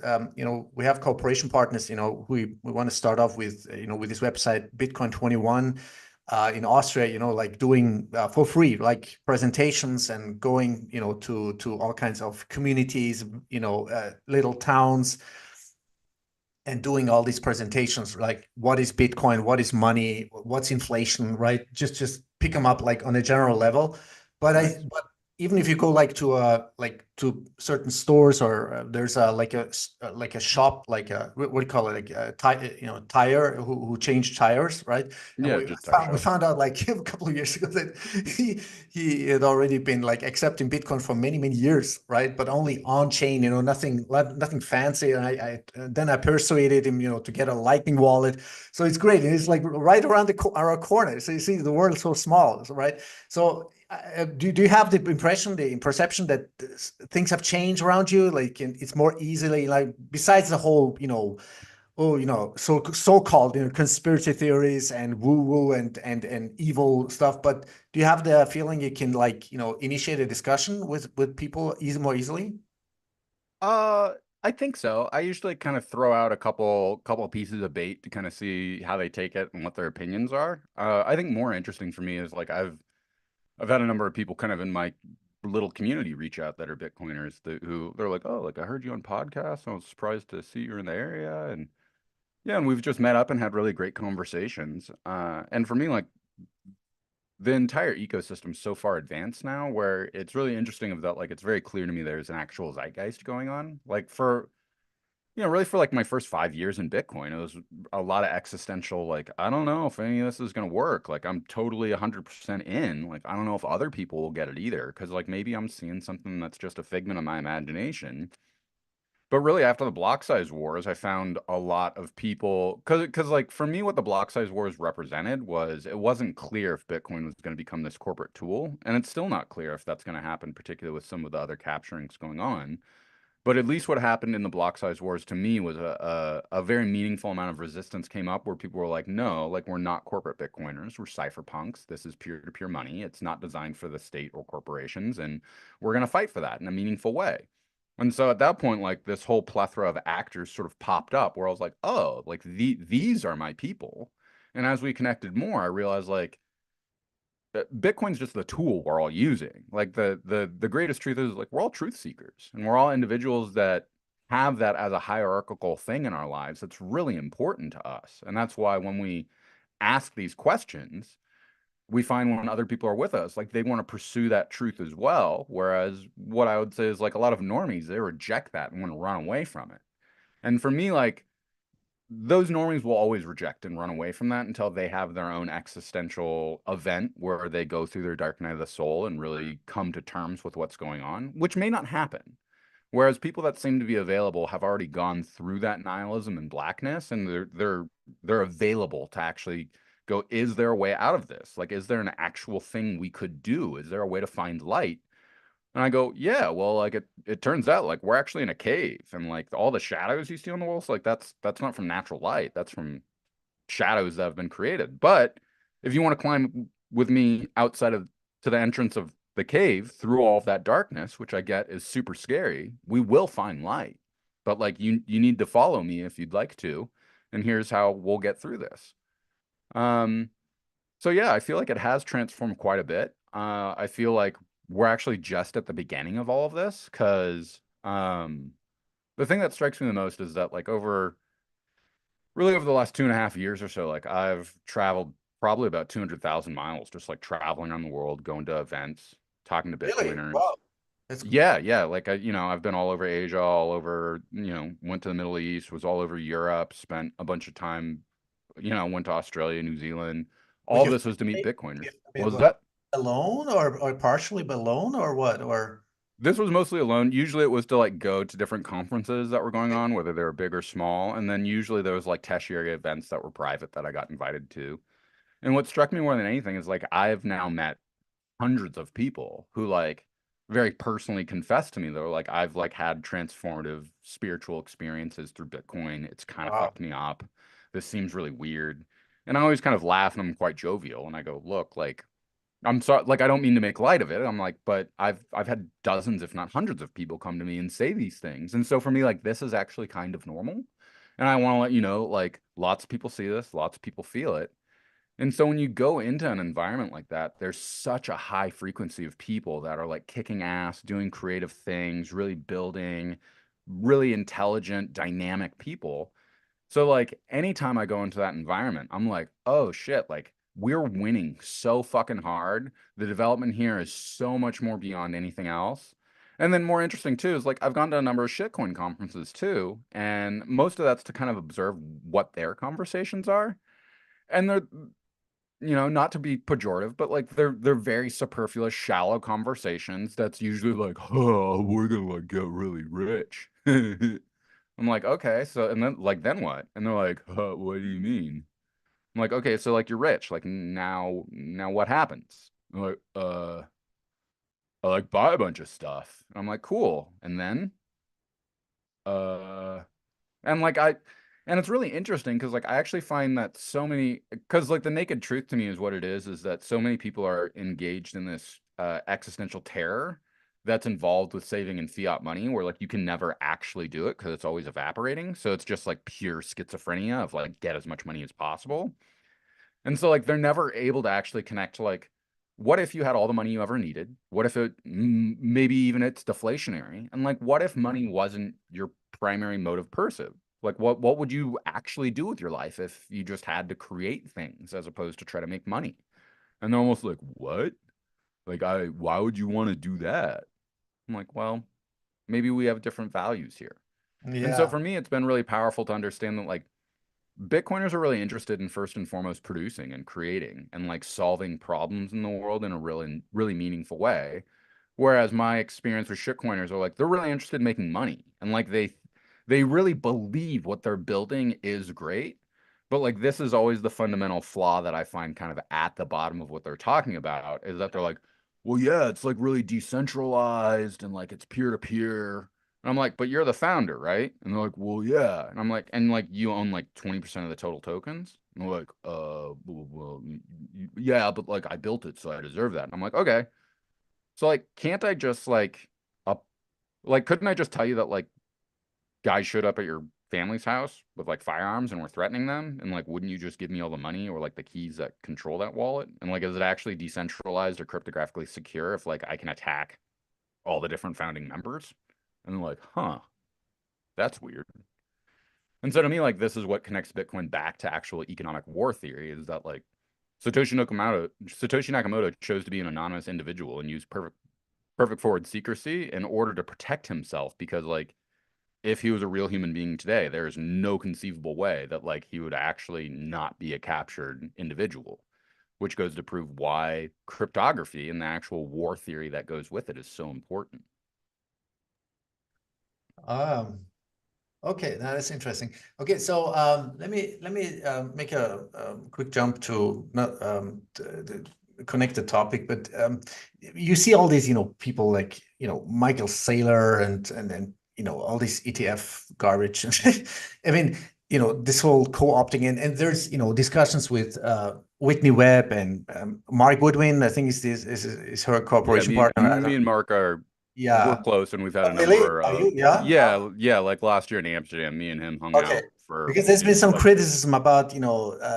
we have cooperation partners, we want to start off with, with this website Bitcoin 21 in Austria, like doing for free, like presentations, and going, to all kinds of communities, little towns, and doing all these presentations, like what is Bitcoin, what is money, what's inflation, right? Just pick them up like on a general level. Nice. But even if you go like to certain stores, or there's like a shop, like a, what do you call it, like a tire, who change tires, right? And Yeah, just tire we shop. found out like a couple of years ago that he had already been like accepting Bitcoin for many years, right? But only on chain, nothing fancy. And then I persuaded him, to get a Lightning wallet. So it's great. And it's like right around our corner. So you see, the world's so small, right? So do you have the impression, the perception that things have changed around you? Like, it's more easily, like, besides the whole, so-called, conspiracy theories and woo-woo and evil stuff. But do you have the feeling you can, like, initiate a discussion with people more easily? Uh, I think so. I usually kind of throw out a couple pieces of bait to kind of see how they take it and what their opinions are. I think more interesting for me is like I've had a number of people kind of in my little community reach out that are Bitcoiners who they're like, oh, like I heard you on podcasts. I was surprised to see you're in the area, and yeah, and we've just met up and had really great conversations. And for me, like the entire ecosystem's so far advanced now where it's really interesting of that, like it's very clear to me there's an actual zeitgeist going on. Like for really for like my first 5 years in Bitcoin, it was a lot of existential, like, I don't know if any of this is gonna work. Like I'm totally 100% in. Like I don't know if other people will get it either. Cause like maybe I'm seeing something that's just a figment of my imagination. But really, after the block size wars, I found a lot of people because like for me, what the block size wars represented was it wasn't clear if Bitcoin was going to become this corporate tool, and it's still not clear if that's going to happen, particularly with some of the other capturings going on. But at least what happened in the block size wars to me was a very meaningful amount of resistance came up where people were like, no, like we're not corporate Bitcoiners, we're cypherpunks. This is peer-to-peer money. It's not designed for the state or corporations, and we're going to fight for that in a meaningful way. And so at that point, like this whole plethora of actors sort of popped up where I was like, oh, like these are my people. And as we connected more, I realized like Bitcoin's just the tool we're all using. Like the greatest truth is like we're all truth seekers and we're all individuals that have that as a hierarchical thing in our lives that's really important to us. And that's why when we ask these questions, we find when other people are with us, like they want to pursue that truth as well. Whereas what I would say is like a lot of normies, they reject that and want to run away from it. And for me, like those normies will always reject and run away from that until they have their own existential event where they go through their dark night of the soul and really come to terms with what's going on, which may not happen. Whereas people that seem to be available have already gone through that nihilism and blackness, and they're available to actually go, is there a way out of this? Like, is there an actual thing we could do? Is there a way to find light? And I go, yeah, well, like it turns out like we're actually in a cave, and like all the shadows you see on the walls, like that's not from natural light. That's from shadows that have been created. But if you want to climb with me outside of to the entrance of the cave through all of that darkness, which I get is super scary, we will find light. But like you need to follow me if you'd like to, and here's how we'll get through this. Um, so yeah, I feel like it has transformed quite a bit. I feel like we're actually just at the beginning of all of this because the thing that strikes me the most is that like over really over the last 2.5 years or so, like I've traveled probably about 200,000 miles, just like traveling around the world, going to events, talking to Really? Bitcoiners. Wow. That's Yeah, yeah. Like I've been all over Asia, all over, went to the Middle East, was all over Europe, spent a bunch of time, went to Australia, New Zealand. with All of your this was to meet family? Bitcoiners. With your What family, was like, that? alone or partially alone or what? Or This was mostly alone. Usually it was to like go to different conferences that were going on, whether they were big or small. And then usually there was like tertiary events that were private that I got invited to. And what struck me more than anything is like I've now met hundreds of people who like very personally confess to me that were like I've like had transformative spiritual experiences through Bitcoin. It's kind of wow. fucked me up. This seems really weird. And I always kind of laugh and I'm quite jovial and I go, look, like I'm sorry, like I don't mean to make light of it. I'm like, but I've had dozens, if not hundreds of people come to me and say these things. And so for me, like this is actually kind of normal. And I want to let you know, like lots of people see this, lots of people feel it. And so when you go into an environment like that, there's such a high frequency of people that are like kicking ass, doing creative things, really building, really intelligent, dynamic people. So like anytime I go into that environment, I'm like, oh shit, like we're winning so fucking hard. The development here is so much more beyond anything else. And then more interesting too is like I've gone to a number of shitcoin conferences too, and most of that's to kind of observe what their conversations are. And they're not to be pejorative, but like they're very superfluous, shallow conversations that's usually like, oh, we're gonna like get really rich. I'm like, okay, so and then what? And they're like, what do you mean? I'm like, okay, so like you're rich. Like now what happens? I'm like, I like buy a bunch of stuff. I'm like, cool. And then uh and like and it's really interesting because like I actually find that so many because like the naked truth to me is what it is that so many people are engaged in this existential terror that's involved with saving in fiat money where like you can never actually do it because it's always evaporating. So it's just like pure schizophrenia of like get as much money as possible. And so like they're never able to actually connect to like what if you had all the money you ever needed? What if maybe even it's deflationary? And like what if money wasn't your primary motive pursuit? Like what would you actually do with your life if you just had to create things as opposed to try to make money? And they're almost like, "What? Like why would you want to do that?" I'm like, "Well, maybe we have different values here." And so Yeah. for me it's been really powerful to understand that like Bitcoiners are really interested in first and foremost producing and creating and like solving problems in the world in a really, really meaningful way. Whereas my experience with shitcoiners are like they're really interested in making money and like they really believe what they're building is great. But like this is always the fundamental flaw that I find kind of at the bottom of what they're talking about is that they're like, well, yeah, it's like really decentralized and like it's peer to peer. And I'm like, but you're the founder, right? And they're like, well, yeah. And I'm like, and like you own like 20% of the total tokens? And they're like, well, yeah, but like I built it, so I deserve that. And I'm like, okay. So like, can't I just up, like, couldn't I just tell you that like guys showed up at your family's house with like firearms and were threatening them? And like, wouldn't you just give me all the money or like the keys that control that wallet? And like, is it actually decentralized or cryptographically secure if like I can attack all the different founding members? And they're like, huh, that's weird. And so to me, like this is what connects Bitcoin back to actual economic war theory is that like Satoshi Nakamoto chose to be an anonymous individual and use perfect forward secrecy in order to protect himself because like if he was a real human being today, there is no conceivable way that like he would actually not be a captured individual, which goes to prove why cryptography and the actual war theory that goes with it is so important. Um, okay, now that's interesting. Okay, so let me make a, quick jump to not connect the topic, but you see all these people like Michael Saylor and all this ETF garbage. I mean this whole co-opting and there's discussions with Whitney Webb and Mark Goodwin. I think is her Yeah, corporation me and partner. I me don't, and Mark are we're yeah. close, and we've had Oh, a really? number Are of you? Yeah. yeah, like last year in Amsterdam, me and him hung Okay. out for Because there's been some like criticism about,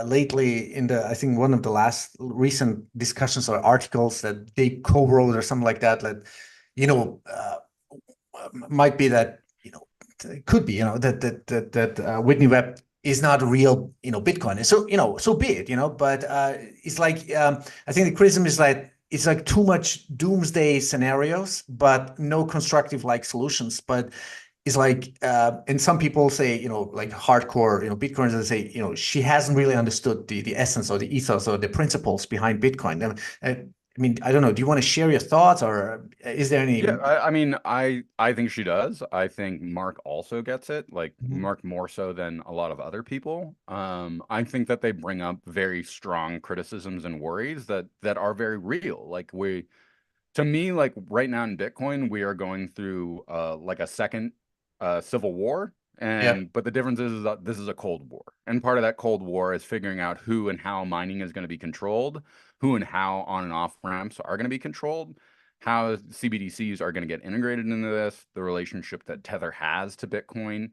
lately in I think one of the last recent discussions or articles that they co-wrote or something like that, you know, uh, might be that, it could be, that Whitney Webb is not real, Bitcoin. And so, so be it, but it's like, I think the criticism is like, it's like too much doomsday scenarios, but no constructive like solutions. But it's like, and some people say, like hardcore, Bitcoiners, they say, she hasn't really understood the essence or the ethos or the principles behind Bitcoin. I mean, I don't know. Do you want to share your thoughts, or is there any? Yeah, I mean, I think she does. I think Mark also gets it, like Mhm. Mark more so than a lot of other people. I think that they bring up very strong criticisms and worries that are very real. Like to me, like right now in Bitcoin, we are going through like a second civil war. Yeah. But the difference is that this is a Cold War. And part of that Cold War is figuring out who and how mining is going to be controlled, who and how on and off ramps are going to be controlled, how CBDCs are going to get integrated into this, the relationship that Tether has to Bitcoin.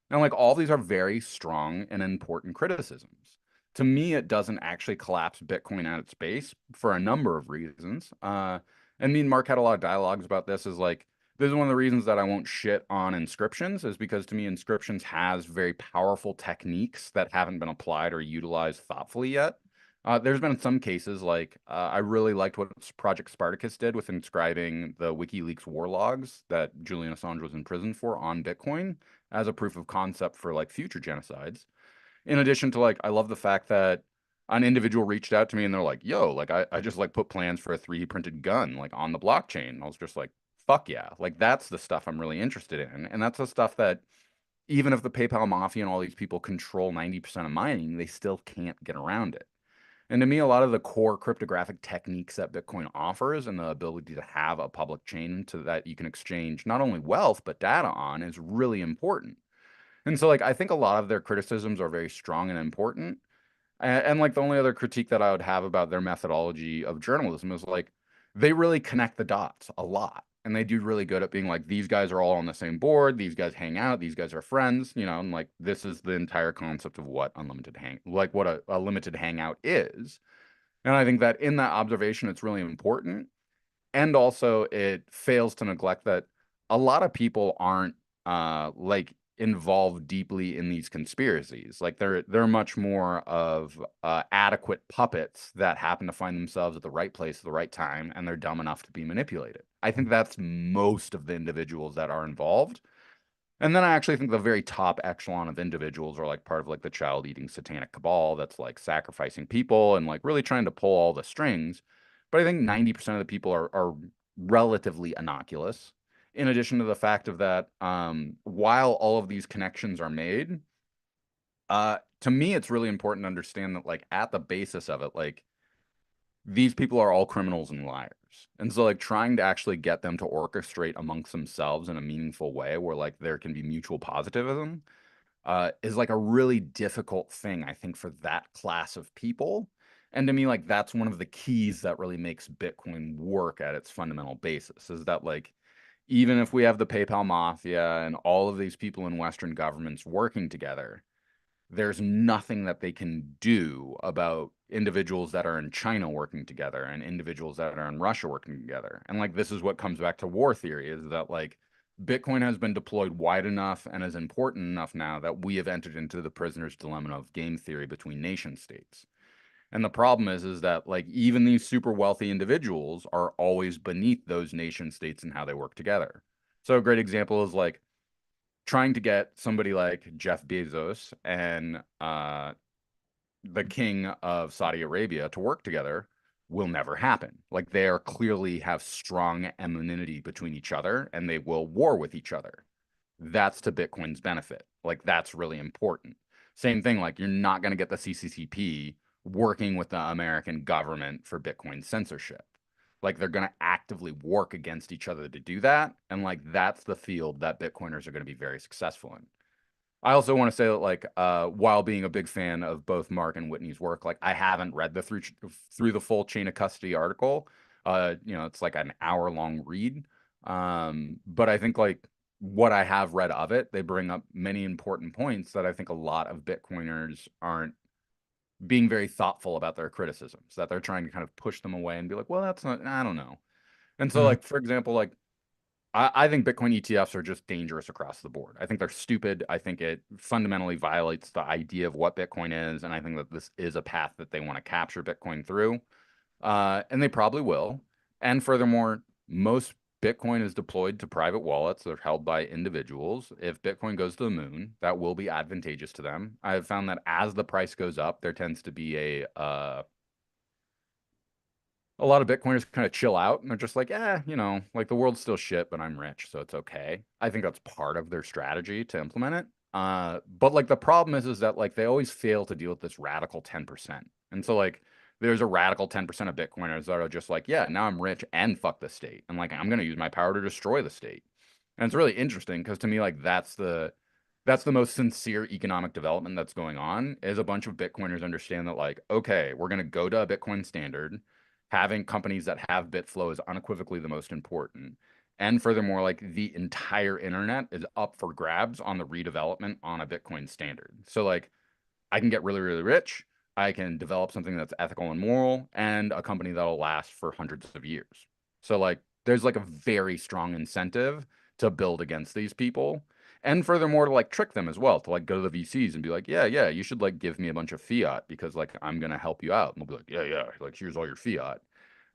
And like all these are very strong and important criticisms. To me, it doesn't actually collapse Bitcoin at its base for a number of reasons. And me and Mark had a lot of dialogues about this. Is like this is one of the reasons that I won't shit on inscriptions, is because to me inscriptions has very powerful techniques that haven't been applied or utilized thoughtfully yet. There's been some cases like I really liked what Project Spartacus did with inscribing the WikiLeaks war logs that Julian Assange was in prison for on Bitcoin as a proof of concept for like future genocides. In addition to like, I love the fact that an individual reached out to me and they're like, yo, like I just like put plans for a 3D printed gun like on the blockchain. I was just like, fuck yeah. Like that's the stuff I'm really interested in. And that's the stuff that even if the PayPal mafia and all these people control 90% of mining, they still can't get around it. And to me, a lot of the core cryptographic techniques that Bitcoin offers and the ability to have a public chain to that you can exchange not only wealth but data on is really important. And so like I think a lot of their criticisms are very strong and important. Like the only other critique that I would have about their methodology of journalism is like they really connect the dots a lot. And they do really good at being like, these guys are all on the same board, these guys hang out, these guys are friends, and like this is the entire concept of what like what a limited hangout is. And I think that in that observation, it's really important. And also it fails to neglect that a lot of people aren't like involved deeply in these conspiracies. Like they're much more of adequate puppets that happen to find themselves at the right place at the right time, and they're dumb enough to be manipulated. I think that's most of the individuals that are involved. And then I actually think the very top echelon of individuals are like part of like the child eating satanic cabal that's like sacrificing people and like really trying to pull all the strings. But I think 90% of the people are relatively innocuous. In addition to the fact of that, while all of these connections are made, to me, it's really important to understand that like at the basis of it, like these people are all criminals and liars. And so like trying to actually get them to orchestrate amongst themselves in a meaningful way where like there can be mutual positivism is like a really difficult thing, I think, for that class of people. And to me, like that's one of the keys that really makes Bitcoin work at its fundamental basis is that like even if we have the PayPal mafia and all of these people in Western governments working together, there's nothing that they can do about individuals that are in China working together and individuals that are in Russia working together. And like this is what comes back to war theory is that like Bitcoin has been deployed wide enough and is important enough now that we have entered into the prisoner's dilemma of game theory between nation states. And the problem is that like even these super wealthy individuals are always beneath those nation states and how they work together. So a great example is like trying to get somebody like Jeff Bezos and the king of Saudi Arabia to work together will never happen. Like they are clearly have strong enmity between each other and they will war with each other. That's to Bitcoin's benefit. Like that's really important. Same thing, like you're not going to get the CCCP working with the American government for Bitcoin censorship. Like they're going to actively work against each other to do that. And like that's the field that Bitcoiners are going to be very successful in. I also want to say that, like, while being a big fan of both Mark and Whitney's work, like, I haven't read the through the full chain of custody article. It's like an hour long read. But I think like what I have read of it, they bring up many important points that I think a lot of Bitcoiners aren't being very thoughtful about their criticisms, that they're trying to kind of push them away and be like, well, that's not, I don't know. And so, Mhm. like, for example, like I think Bitcoin ETFs are just dangerous across the board. I think they're stupid. I think it fundamentally violates the idea of what Bitcoin is, and I think that this is a path that they want to capture Bitcoin through, and they probably will. And furthermore, most Bitcoin is deployed to private wallets that are held by individuals. If Bitcoin goes to the moon, that will be advantageous to them. I've found that as the price goes up, there tends to be a lot of Bitcoiners kind of chill out and they're just like, like the world's still shit, but I'm rich, so it's okay. I think that's part of their strategy to implement it. But like the problem is that like they always fail to deal with this radical 10%. And so like there's a radical 10% of Bitcoiners that are just like, yeah, now I'm rich and fuck the state. And like I'm gonna use my power to destroy the state. And it's really interesting because to me, like that's the most sincere economic development that's going on is a bunch of Bitcoiners understand that like, okay, we're gonna go to a Bitcoin standard. Having companies that have BitFlow is unequivocally the most important. And furthermore, like the entire internet is up for grabs on the redevelopment on a Bitcoin standard. So like I can get really, really rich. I can develop something that's ethical and moral and a company that'll last for hundreds of years. So like there's like a very strong incentive to build against these people. And furthermore, to like trick them as well, to like go to the VCs and be like, yeah, yeah, you should like give me a bunch of fiat because like I'm gonna help you out. And they'll be like, yeah, yeah, like here's all your fiat.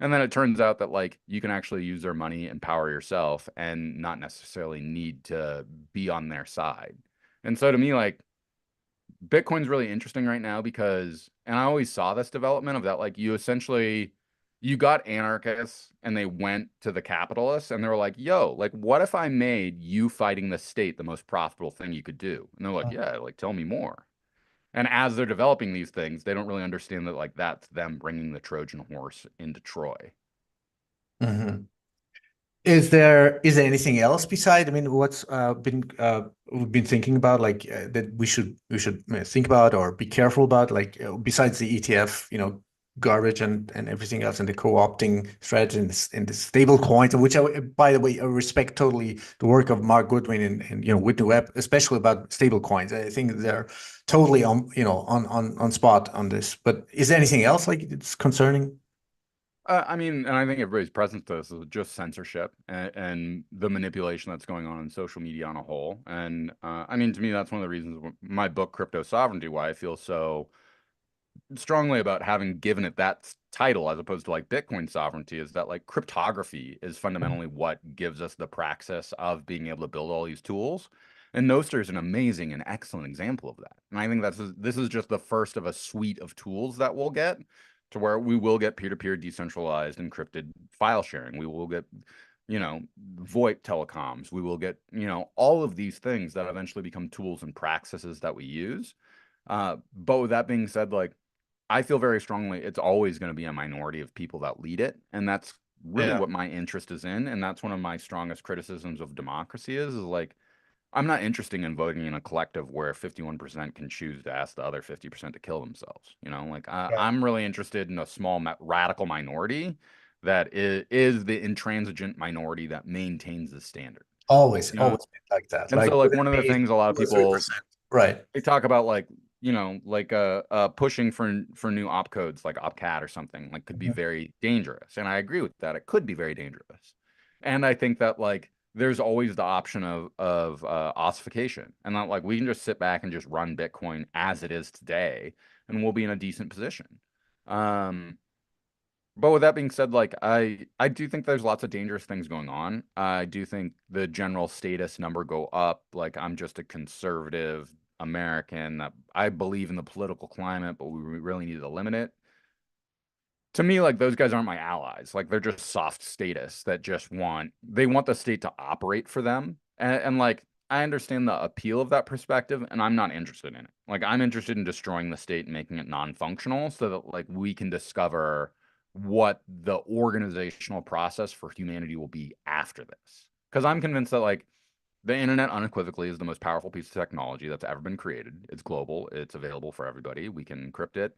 And then it turns out that like you can actually use their money and power yourself and not necessarily need to be on their side. And so to me, like Bitcoin's really interesting right now because, and I always saw this development of that, like you got anarchists and they went to the capitalists and they were like, yo, like, what if I made you fighting the state the most profitable thing you could do? And they're like, yeah, like, tell me more. And as they're developing these things, they don't really understand that, like, that's them bringing the Trojan horse into Troy. Mhm. Is there anything else beside? I mean, what's been we've been thinking about like that we should think about or be careful about like besides the ETF, garbage and everything else and the co-opting strategy and the stable coins, and which by the way, I respect totally the work of Mark Goodwin and with the web, especially about stable coins. I think they're totally on spot on this. But is there anything else like it's concerning? I mean, and I think everybody's present to this is just censorship and the manipulation that's going on in social media on a whole. And I mean, to me, that's one of the reasons my book, Crypto Sovereignty, why I feel so strongly about having given it that title as opposed to like Bitcoin sovereignty is that like cryptography is fundamentally what gives us the praxis of being able to build all these tools. And Nostr is an amazing and excellent example of that. And I think this is just the first of a suite of tools that we'll get to where we will get peer-to-peer decentralized encrypted file sharing. We will get, VoIP telecoms. We will get, all of these things that eventually become tools and praxises that we use. But with that being said, like I feel very strongly it's always going to be a minority of people that lead it. And that's really Yeah. what my interest is in. And that's one of my strongest criticisms of democracy is like, I'm not interested in voting in a collective where 51% can choose to ask the other 50% to kill themselves. Like Right. I'm really interested in a small radical minority that is the intransigent minority that maintains the standard. Always, You know, always been like that. and Like so like within one of the me, things a lot of 2 or 3%. people Right. they talk about like like pushing for new op codes like opcat or something like could be Mhm. very dangerous, and I agree with that. It could be very dangerous, and I think that like there's always the option of ossification, and not like we can just sit back and just run Bitcoin as it is today and we'll be in a decent position. um but with that being said, like I do think there's lots of dangerous things going on. I do think the general status number go up. Like I'm just a conservative American that I believe in the political climate, but we really need to limit it. To me, like those guys aren't my allies. Like they're just soft status that just want the state to operate for them. And like I understand the appeal of that perspective, and I'm not interested in it. Like I'm interested in destroying the state and making it non-functional so that like we can discover what the organizational process for humanity will be after this. Because I'm convinced that like the internet unequivocally is the most powerful piece of technology that's ever been created. It's global, it's available for everybody. We can encrypt it.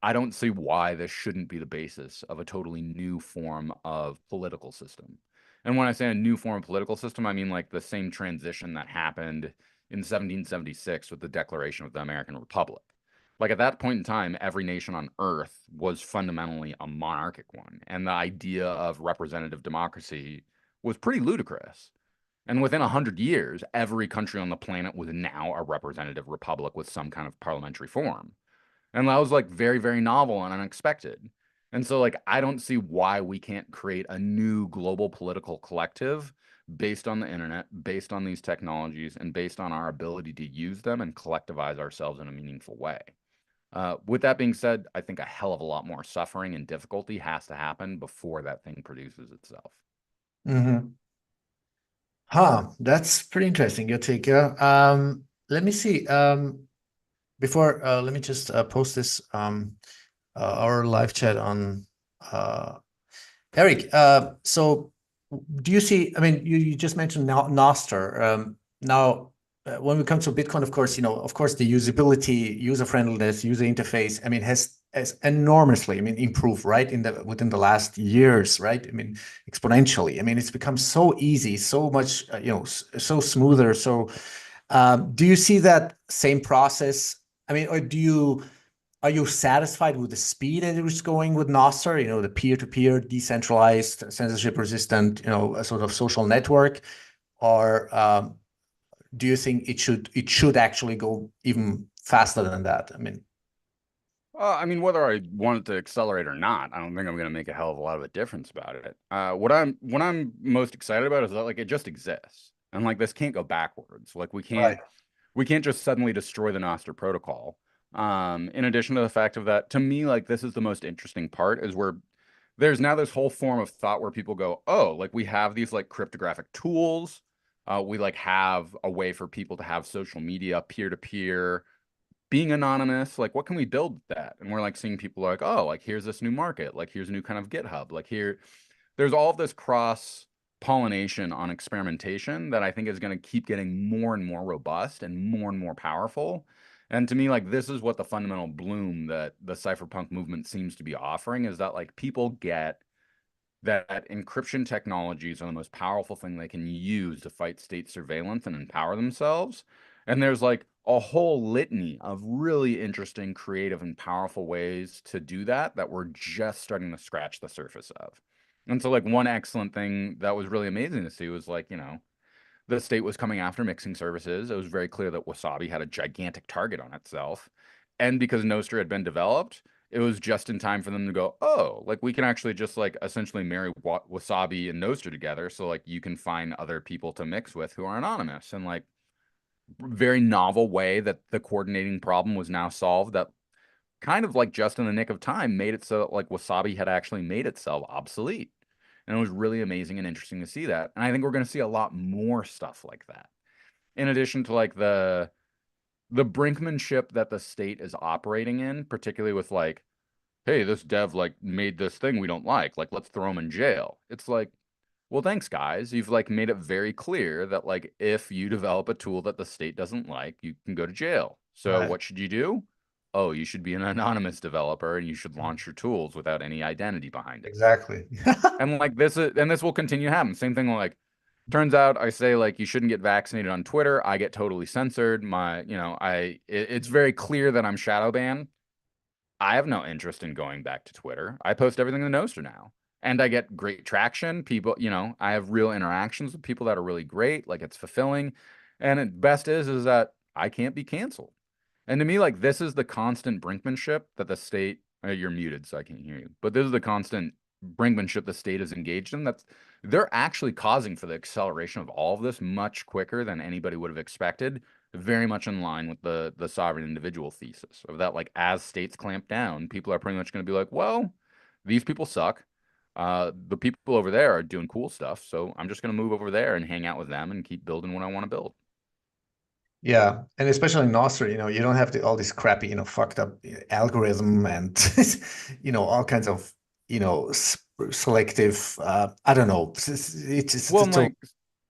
I don't see why this shouldn't be the basis of a totally new form of political system. And when I say a new form of political system, I mean like the same transition that happened in 1776 with the Declaration of the American Republic. Like at that point in time, every nation on earth was fundamentally a monarchic one. And the idea of representative democracy was pretty ludicrous. And within 100 years, every country on the planet was now a representative republic with some kind of parliamentary form. And that was like very, very novel and unexpected. And so, like, I don't see why we can't create a new global political collective based on the internet, based on these technologies, and based on our ability to use them and collectivize ourselves in a meaningful way. With that being said, I think a hell of a lot more suffering and difficulty has to happen before that thing produces itself. Hmm. Huh, that's pretty interesting. Your take. Yeah. Let me see. Before, let me just post this our live chat on Erik. So do you see? I mean, you just mentioned Nostr. Now, when we come to Bitcoin, of course, of course, the usability, user friendliness, user interface. I mean, has enormously, I mean, improved, right, within the last years, right? I mean, exponentially. I mean, it's become so easy, so much, so smoother. So, do you see that same process? I mean, or are you satisfied with the speed that it was going with Nostr, the peer-to-peer, decentralized, censorship-resistant, a sort of social network? Or do you think it should actually go even faster than that? I mean, I mean, whether I want it to accelerate or not, I don't think I'm going to make a hell of a lot of a difference about it. What I'm most excited about is that like it just exists, and like this can't go backwards. Like right. we can't just suddenly destroy the Nostr protocol. In addition to the fact of that, to me, like this is the most interesting part is where there's now this whole form of thought where people go, oh, like we have these like cryptographic tools. We like have a way for people to have social media peer to peer being anonymous, like what can we build that? And we're like seeing people like, oh, like here's this new market, like here's a new kind of GitHub, like here, there's all of this cross pollination on experimentation that I think is going to keep getting more and more robust and more powerful. And to me, like this is what the fundamental bloom that the cypherpunk movement seems to be offering is that like people get that encryption technologies are the most powerful thing they can use to fight state surveillance and empower themselves. And there's like a whole litany of really interesting, creative, and powerful ways to do that that we're just starting to scratch the surface of. And so, like, one excellent thing that was really amazing to see was like, the state was coming after mixing services. It was very clear that Wasabi had a gigantic target on itself. And because Nostr had been developed, it was just in time for them to go, oh, like we can actually just like essentially marry Wasabi and Nostr together. So like you can find other people to mix with who are anonymous and like very novel way that the coordinating problem was now solved that kind of like just in the nick of time made it so that like Wasabi had actually made itself obsolete. And it was really amazing and interesting to see that. And I think we're going to see a lot more stuff like that. In addition to like the brinkmanship that the state is operating in, particularly with like, hey, this dev like made this thing we don't like, let's throw him in jail. It's like, well, thanks guys. You've like made it very clear that like if you develop a tool that the state doesn't like, you can go to jail. So Right. what should you do? Oh, you should be an anonymous developer and you should launch your tools without any identity behind it. Exactly. And like this will continue to happen. Same thing like turns out I say like you shouldn't get vaccinated on Twitter. I get totally censored. It's very clear that I'm shadow banned. I have no interest in going back to Twitter. I post everything to Nostr now. And I get great traction. People, I have real interactions with people that are really great. Like it's fulfilling. And it best is that I can't be canceled. And to me, like this is the constant brinkmanship that the state, you're muted, so I can't hear you. But this is the constant brinkmanship the state is engaged in. That's they're actually causing for the acceleration of all of this much quicker than anybody would have expected. Very much in line with the sovereign individual thesis of that, like as states clamp down, people are pretty much going to be like, well, these people suck. The people over there are doing cool stuff, so I'm just going to move over there and hang out with them and keep building what I want to build. Yeah, and especially in Nostr, you don't have all this crappy, fucked up algorithm and all kinds of, selective. I don't know. Well, It's I'm so like,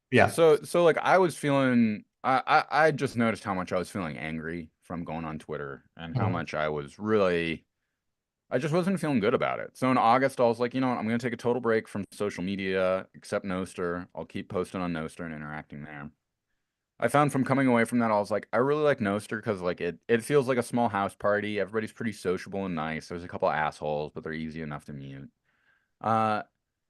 yeah. so like I was feeling, I just noticed how much I was feeling angry from going on Twitter and how Mhm. much I was really, I just wasn't feeling good about it. So in August, I was like, you know what, I'm going to take a total break from social media, except Nostr. I'll keep posting on Nostr and interacting there. I found from coming away from that, I was like, I really like Nostr because like it feels like a small house party. Everybody's pretty sociable and nice. There's a couple assholes, but they're easy enough to mute. Uh,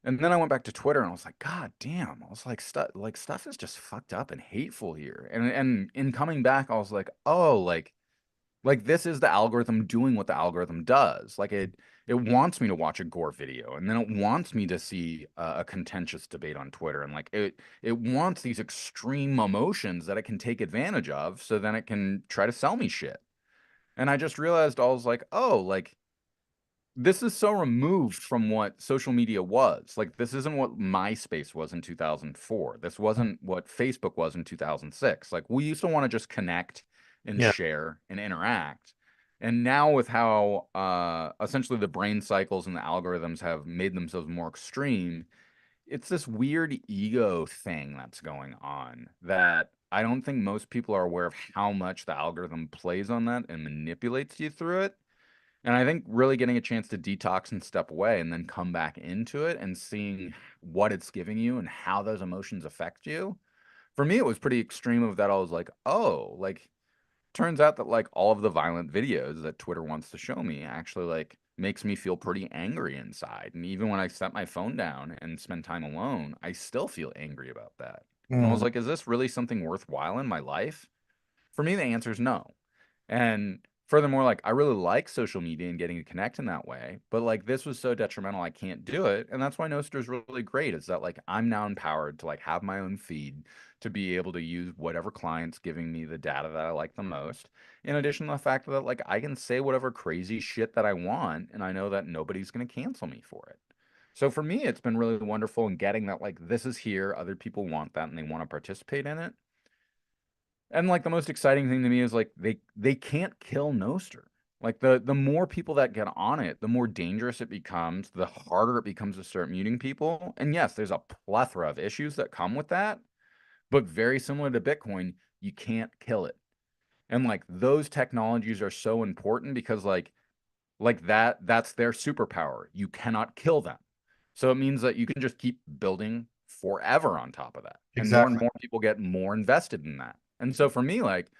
And then I went back to Twitter and I was like, God damn. I was like stuff is just fucked up and hateful here. And in coming back, I was oh, like this is the algorithm doing what the algorithm does. Like it wants me to watch a gore video, and then it wants me to see a contentious debate on Twitter, and like it wants these extreme emotions that it can take advantage of, so then it can try to sell me shit. And I just realized I was like, oh, like this is so removed from what social media was. Like this isn't what MySpace was in 2004. This wasn't what Facebook was in 2006. Like we used to want to just connect and Yeah. share and interact. And now with how essentially the brain cycles and the algorithms have made themselves more extreme, it's this weird ego thing that's going on that I don't think most people are aware of how much the algorithm plays on that and manipulates you through it. And I think really getting a chance to detox and step away and then come back into it and seeing what it's giving you and how those emotions affect you. For me, it was pretty extreme of that. I was like, oh, like turns out that like all of the violent videos that Twitter wants to show me actually like makes me feel pretty angry inside. And even when I set my phone down and spend time alone, I still feel angry about that. And I was Mm. like, is this really something worthwhile in my life? For me, the answer is no. And furthermore, like I really like social media and getting to connect in that way, but like this was so detrimental, I can't do it. And that's why Nostr is really great, is that like I'm now empowered to like have my own feed to be able to use whatever client's giving me the data that I like the most. In addition to the fact that like I can say whatever crazy shit that I want, and I know that nobody's gonna cancel me for it. So for me, it's been really wonderful in getting that like this is here, other people want that and they want to participate in it. And like the most exciting thing to me is like they can't kill Noster. Like the more people that get on it, the more dangerous it becomes, the harder it becomes to start muting people. And yes, there's a plethora of issues that come with that, but very similar to Bitcoin, you can't kill it. And like those technologies are so important because like that's their superpower. You cannot kill them. So it means that you can just keep building forever on top of that. And Exactly. more people get more invested in that. And so for me, like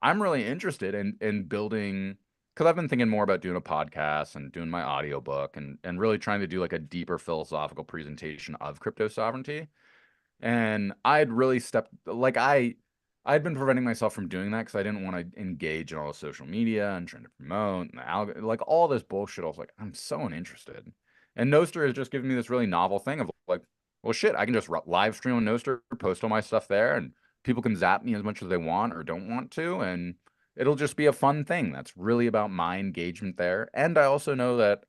I'm really interested in building because I've been thinking more about doing a podcast and doing my audiobook and really trying to do like a deeper philosophical presentation of crypto sovereignty. And I'd really stepped like I'd been preventing myself from doing that because I didn't want to engage in all the social media and trying to promote and like all this bullshit. I was like, I'm so uninterested. And Nostr has just given me this really novel thing of like, well, shit, I can just live stream on Nostr, post all my stuff there, and people can zap me as much as they want or don't want to, and it'll just be a fun thing that's really about my engagement there. And I also know that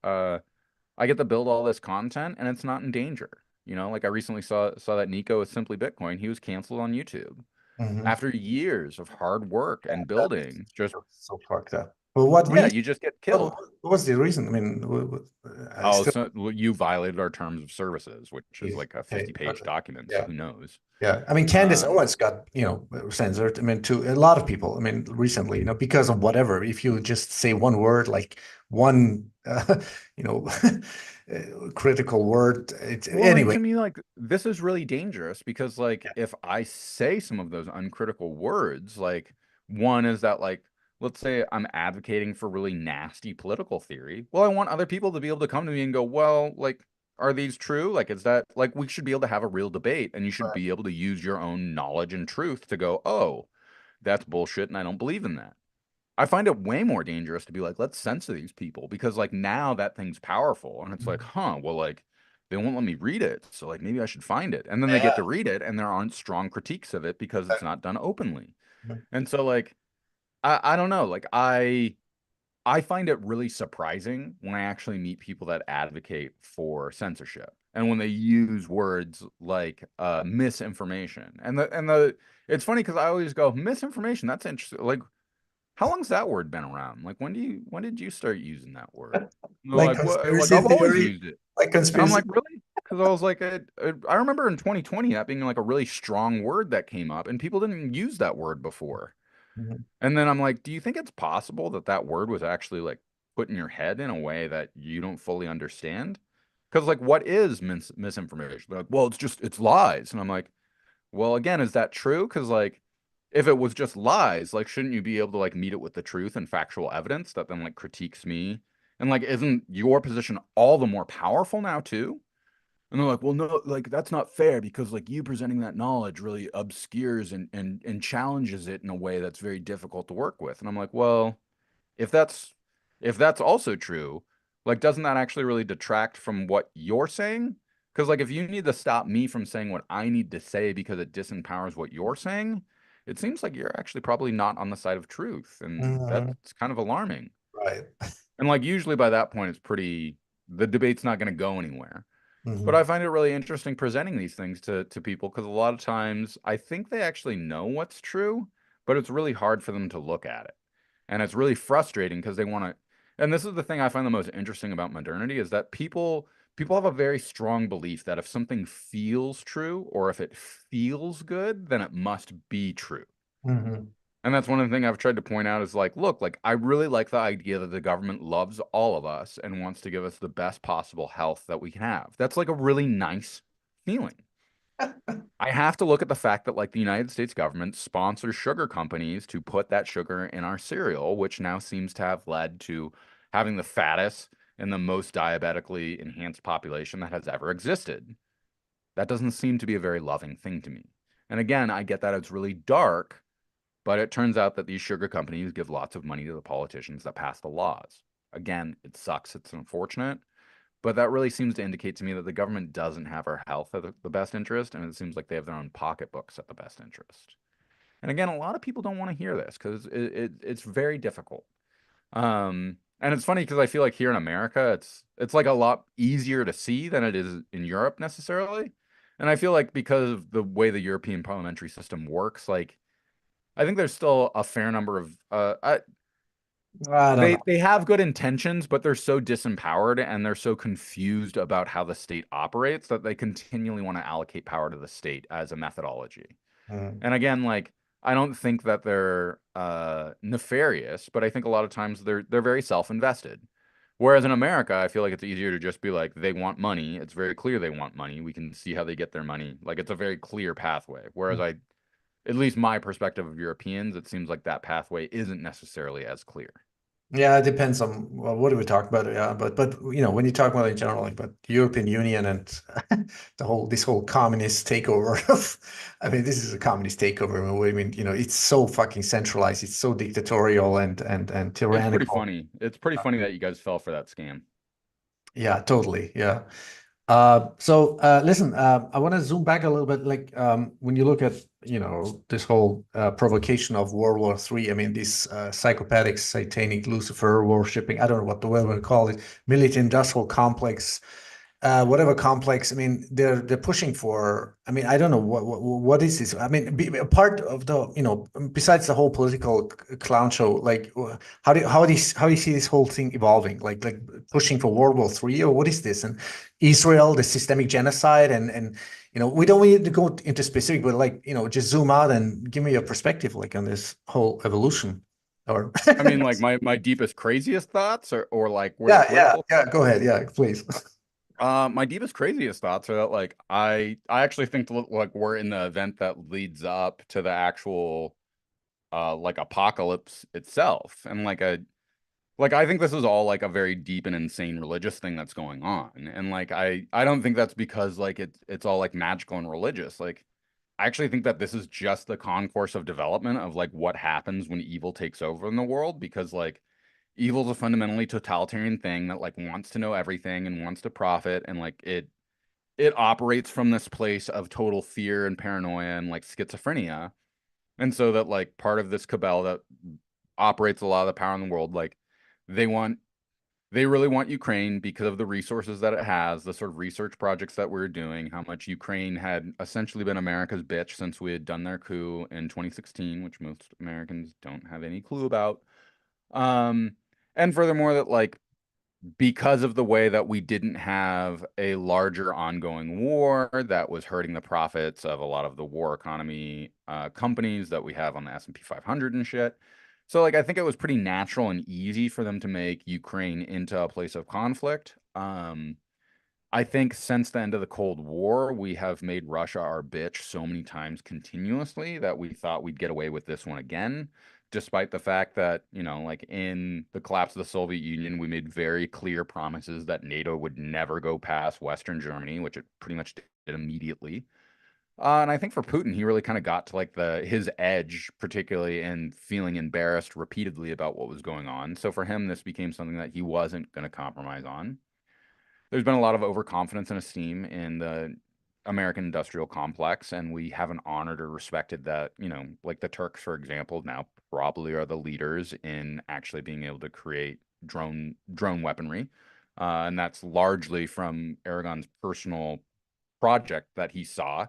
I get to build all this content and it's not in danger. You know, like I recently saw that Nico with Simply Bitcoin, he was canceled on YouTube Hmm. after years of hard work and That's building. Just so fucked up. Well, what yeah, reason? you just get What, killed. what was the reason? I mean, I Oh, still. so well, you violated our terms of services, which is Geez. like a Okay. 50-page Okay. document. So Yeah. who knows? Yeah. I mean, Candace Um, Owens got, censored. I mean, to a lot of people. I mean, recently, because of whatever. If you just say one word, like one, you know, critical word. Well, and Anyway. to me, like, this is really dangerous because, like, if I say some of those uncritical words, like, one is that, like, let's say I'm advocating for really nasty political theory. Well, I want other people to be able to come to me and go, well, like, are these true? Like, is that, like, we should be able to have a real debate and you should be able to use your own knowledge and truth to go, oh, that's bullshit and I don't believe in that. I find it way more dangerous to be like, let's censor these people because like now that thing's powerful and it's like, huh, well, like they won't let me read it. So like maybe I should find it. And then they get Yeah. to read it and there aren't strong critiques of it because it's not done openly. And so like I don't know, like I find it really surprising when I actually meet people that advocate for censorship and when they use words like misinformation. And the it's funny because I always go, misinformation, that's interesting. Like how long's that word been around? Like when did you start using that word? And they're Like like, what? Like conspiracy I've always theory, used it. like And I'm conspiracy. like, really? Because I was like, I remember in 2020 that being like a really strong word that came up, and people didn't use that word before. Mhm. And then I'm like, do you think it's possible that that word was actually like put in your head in a way that you don't fully understand? Because like, what is misinformation? They're like, well, it's lies, and I'm like, well, again, is that true? Because like, if it was just lies, like, shouldn't you be able to like meet it with the truth and factual evidence that then like critiques me? And like, isn't your position all the more powerful now too? And they're like, well, no, like that's not fair because like you presenting that knowledge really obscures and challenges it in a way that's very difficult to work with. And I'm like, well, if that's if that's also true, like doesn't that actually really detract from what you're saying? Because like if you need to stop me from saying what I need to say because it disempowers what you're saying, it seems like you're actually probably not on the side of truth, and Mhm. that's kind of alarming. Right. And like usually by that point, it's pretty the debate's not going to go anywhere. But Hmm. I find it really interesting presenting these things to people because a lot of times I think they actually know what's true, but it's really hard for them to look at it. And it's really frustrating because they want to. And this is the thing I find the most interesting about modernity is that people have a very strong belief that if something feels true or if it feels good, then it must be true. Hmm. And that's one of the things I've tried to point out is like, look, like I really like the idea that the government loves all of us and wants to give us the best possible health that we can have. That's like a really nice feeling. I have to look at the fact that like the United States government sponsors sugar companies to put that sugar in our cereal, which now seems to have led to having the fattest and the most diabetically enhanced population that has ever existed. That doesn't seem to be a very loving thing to me. And again, I get that it's really dark, but it turns out that these sugar companies give lots of money to the politicians that pass the laws. Again, it sucks. It's unfortunate, but that really seems to indicate to me that the government doesn't have our health at the best interest, and it seems like they have their own pocketbooks at the best interest. And again, a lot of people don't want to hear this because it's very difficult. And it's funny because I feel like here in America, it's like a lot easier to see than it is in Europe necessarily. And I feel like because of the way the European parliamentary system works, like I think there's still a fair number of I don't know. they have good intentions, but they're so disempowered and they're so confused about how the state operates that they continually want to allocate power to the state as a methodology. Mm. And again, like I don't think that they're nefarious, but I think a lot of times they're very self-invested. Whereas in America, I feel like it's easier to just be like they want money. It's very clear they want money. We can see how they get their money. Like it's a very clear pathway. Whereas at least my perspective of Europeans, it seems like that pathway isn't necessarily as clear. Yeah, it depends on, well, what do we talk about? Yeah, but when you talk about in general, like, but European Union and this whole communist takeover of, I mean, this is a communist takeover. I mean, it's so fucking centralized. It's so dictatorial and It's pretty tyrannical. funny. It's pretty funny that you guys fell for that scam. Yeah, totally. Yeah. Listen, I want to zoom back a little bit. Like, when you look at, this whole provocation of World War III, I mean, this psychopathic, satanic Lucifer worshipping, I don't know what the word we call it, military industrial complex, whatever complex. I mean, they're pushing for. I mean, I don't know what is this. I mean, a part of the, besides the whole political clown show, like, how do you see this whole thing evolving? Like pushing for World War III, or what is this? And Israel, the systemic genocide, and we don't need to go into specific, but like, just zoom out and give me your perspective, like on this whole evolution, or I mean, like my deepest, craziest thoughts, or like where the yeah, yeah, political. yeah. Go ahead, yeah, please. My deepest, craziest thoughts are that like I actually think like we're in the event that leads up to the actual like apocalypse itself, and like I think this is all like a very deep and insane religious thing that's going on, and like I don't think that's because like it's all like magical and religious. Like I actually think that this is just the concourse of development of like what happens when evil takes over in the world because like evil's a fundamentally totalitarian thing that like wants to know everything and wants to profit and like it operates from this place of total fear and paranoia and like schizophrenia. And so that like part of this cabal that operates a lot of the power in the world, like they want they really want Ukraine because of the resources that it has, the sort of research projects that we're doing, how much Ukraine had essentially been America's bitch since we had done their coup in 2016, which most Americans don't have any clue about. Um, and furthermore, that like because of the way that we didn't have a larger ongoing war that was hurting the profits of a lot of the war economy companies that we have on the S&P 500 and shit. So like I think it was pretty natural and easy for them to make Ukraine into a place of conflict. I think since the end of the Cold War, we have made Russia our bitch so many times continuously that we thought we'd get away with this one again. despite the fact that, you know, like in the collapse of the Soviet Union, we made very clear promises that NATO would never go past Western Germany, which it pretty much did immediately. And I think for Putin, he really kind of got to like his edge, particularly in feeling embarrassed repeatedly about what was going on. So for him, this became something that he wasn't going to compromise on. There's been a lot of overconfidence and esteem in the American industrial complex, and we haven't honored or respected that, you know, like the Turks, for example, now probably are the leaders in actually being able to create drone weaponry. And that's largely from Aragon's personal project that he saw.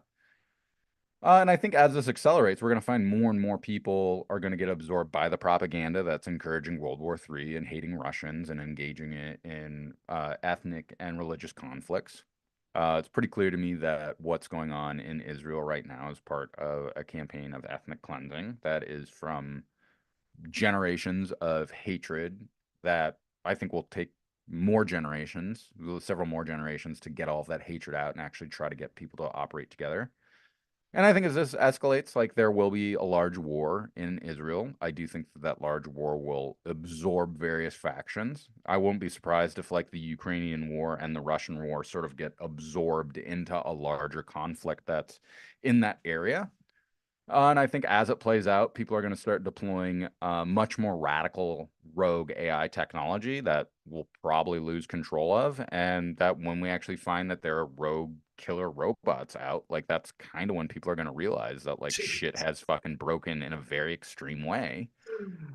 And I think as this accelerates, we're going to find more and more people are going to get absorbed by the propaganda that's encouraging World War III and hating Russians and engaging it in ethnic and religious conflicts. It's pretty clear to me that what's going on in Israel right now is part of a campaign of ethnic cleansing that is from generations of hatred that I think will take more generations, several more generations, to get all of that hatred out and actually try to get people to operate together. And I think as this escalates, like there will be a large war in Israel. I do think that that large war will absorb various factions. I won't be surprised if like the Ukrainian war and the Russian war sort of get absorbed into a larger conflict that's in that area. And I think as it plays out, people are going to start deploying much more radical rogue AI technology that we'll probably lose control of. And that when we actually find that there are rogue killer robots out, like that's kind of when people are going to realize that like shit has fucking broken in a very extreme way.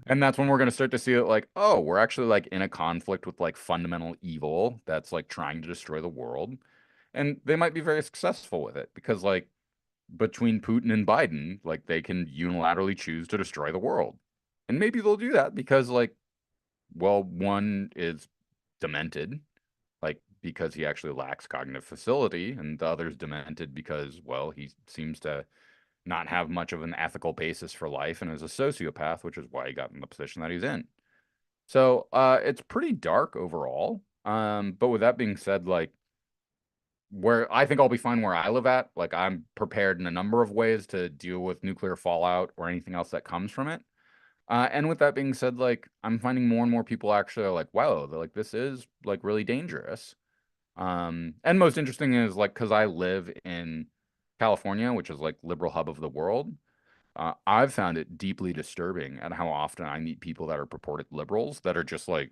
And that's when we're going to start to see it like, oh, we're actually like in a conflict with like fundamental evil that's like trying to destroy the world. And they might be very successful with it because like between Putin and Biden, like they can unilaterally choose to destroy the world. And maybe they'll do that because like, well, one is demented, like because he actually lacks cognitive facility, and the other's demented because, well, he seems to not have much of an ethical basis for life and is a sociopath, which is why he got in the position that he's in. So it's pretty dark overall. But with that being said, like where I think I'll be fine where I live at. Like I'm prepared in a number of ways to deal with nuclear fallout or anything else that comes from it. And with that being said, like I'm finding more and more people actually are like, wow, they're like this is like really dangerous. And most interesting is like because I live in California, which is like liberal hub of the world. I've found it deeply disturbing at how often I meet people that are purported liberals that are just like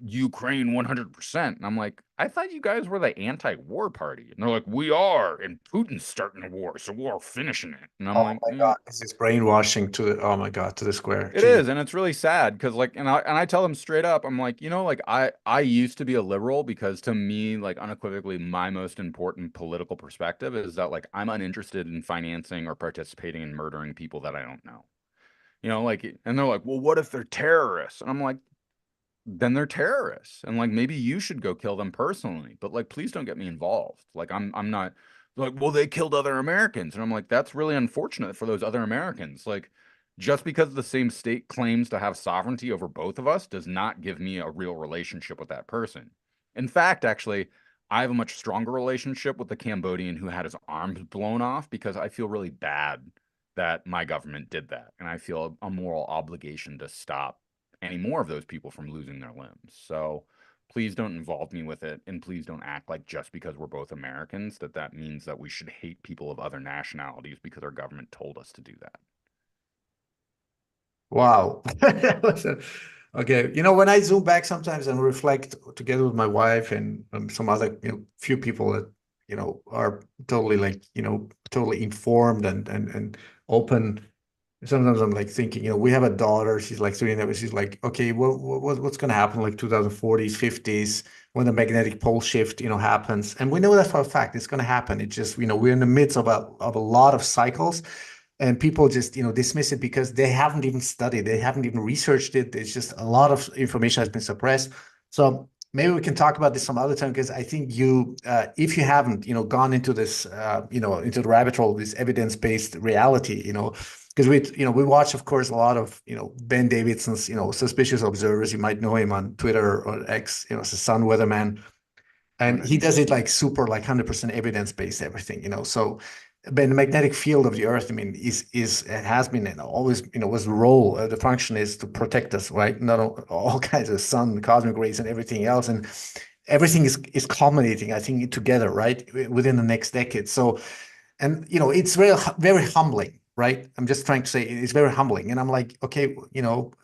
Ukraine 100%. And I'm like, I thought you guys were the anti-war party. And they're like, we are, and Putin's starting a war, so we're finishing it. And I'm Oh like, my God, this is brainwashing to the, oh my God, to the square. it Jeez. is, and it's really sad because like, and I tell them straight up, I'm like, you know, like I used to be a liberal because to me, like unequivocally, my most important political perspective is that like I'm uninterested in financing or participating in murdering people that I don't know. You know, like, and they're like, well, what if they're terrorists? And I'm like, then they're terrorists. And like, maybe you should go kill them personally, but like, please don't get me involved. Like, I'm not like, well, they killed other Americans. And I'm like, that's really unfortunate for those other Americans. Like, just because the same state claims to have sovereignty over both of us does not give me a real relationship with that person. In fact, actually, I have a much stronger relationship with the Cambodian who had his arms blown off because I feel really bad that my government did that. And I feel a moral obligation to stop any more of those people from losing their limbs. So please don't involve me with it. And please don't act like just because we're both Americans that that means that we should hate people of other nationalities because our government told us to do that. Wow. Listen, okay. You know, when I zoom back sometimes and reflect together with my wife and some other, few people that, are totally like, totally informed and open. Sometimes I'm like thinking, we have a daughter, she's like 3, and she's like, okay, what's going to happen like 2040s, 50s when the magnetic pole shift, happens. And we know that for a fact it's going to happen. It's just, we're in the midst of a lot of cycles and people just, dismiss it because they haven't even studied, they haven't even researched it. It's just a lot of information has been suppressed. So maybe we can talk about this some other time because I think if you haven't, gone into this, into the rabbit hole of this evidence-based reality, because we watch, of course, a lot of, Ben Davidson's, suspicious observers. You might know him on Twitter or X, as a sun weatherman, Oh, and he nice. does it like super, like 100% evidence-based everything, So but the magnetic field of the Earth, I mean, is it has been and always, was the role, the function is to protect us, right? Not all kinds of sun, cosmic rays, and everything else, and everything is culminating, I think, together, right, within the next decade. So, and it's very humbling, right? I'm just trying to say it's very humbling, and I'm like, okay,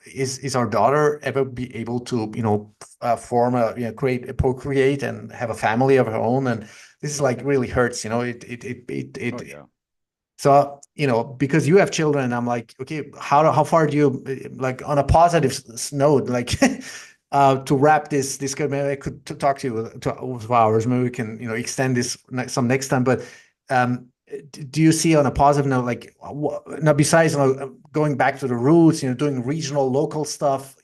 is our daughter ever be able to, form procreate and have a family of her own? And this is like really hurts, Oh it yeah. so, because you have children, I'm like, okay, how far do you, like, on a positive note, like, to wrap this, maybe I could talk to you 2 hours, maybe we can, extend this some next time, but do you see on a positive note, like, now besides, going back to the roots, doing regional, local stuff,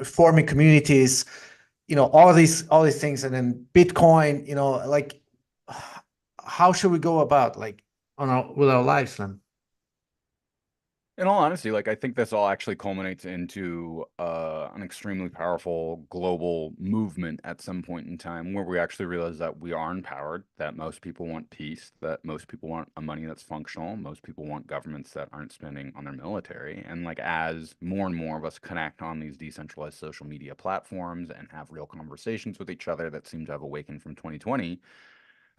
forming communities, all these things, and then Bitcoin, like, how should we go about, like, with our lives then? In all honesty, like I think this all actually culminates into an extremely powerful global movement at some point in time where we actually realize that we are empowered, that most people want peace, that most people want a money that's functional, most people want governments that aren't spending on their military. And like as more and more of us connect on these decentralized social media platforms and have real conversations with each other that seem to have awakened from 2020,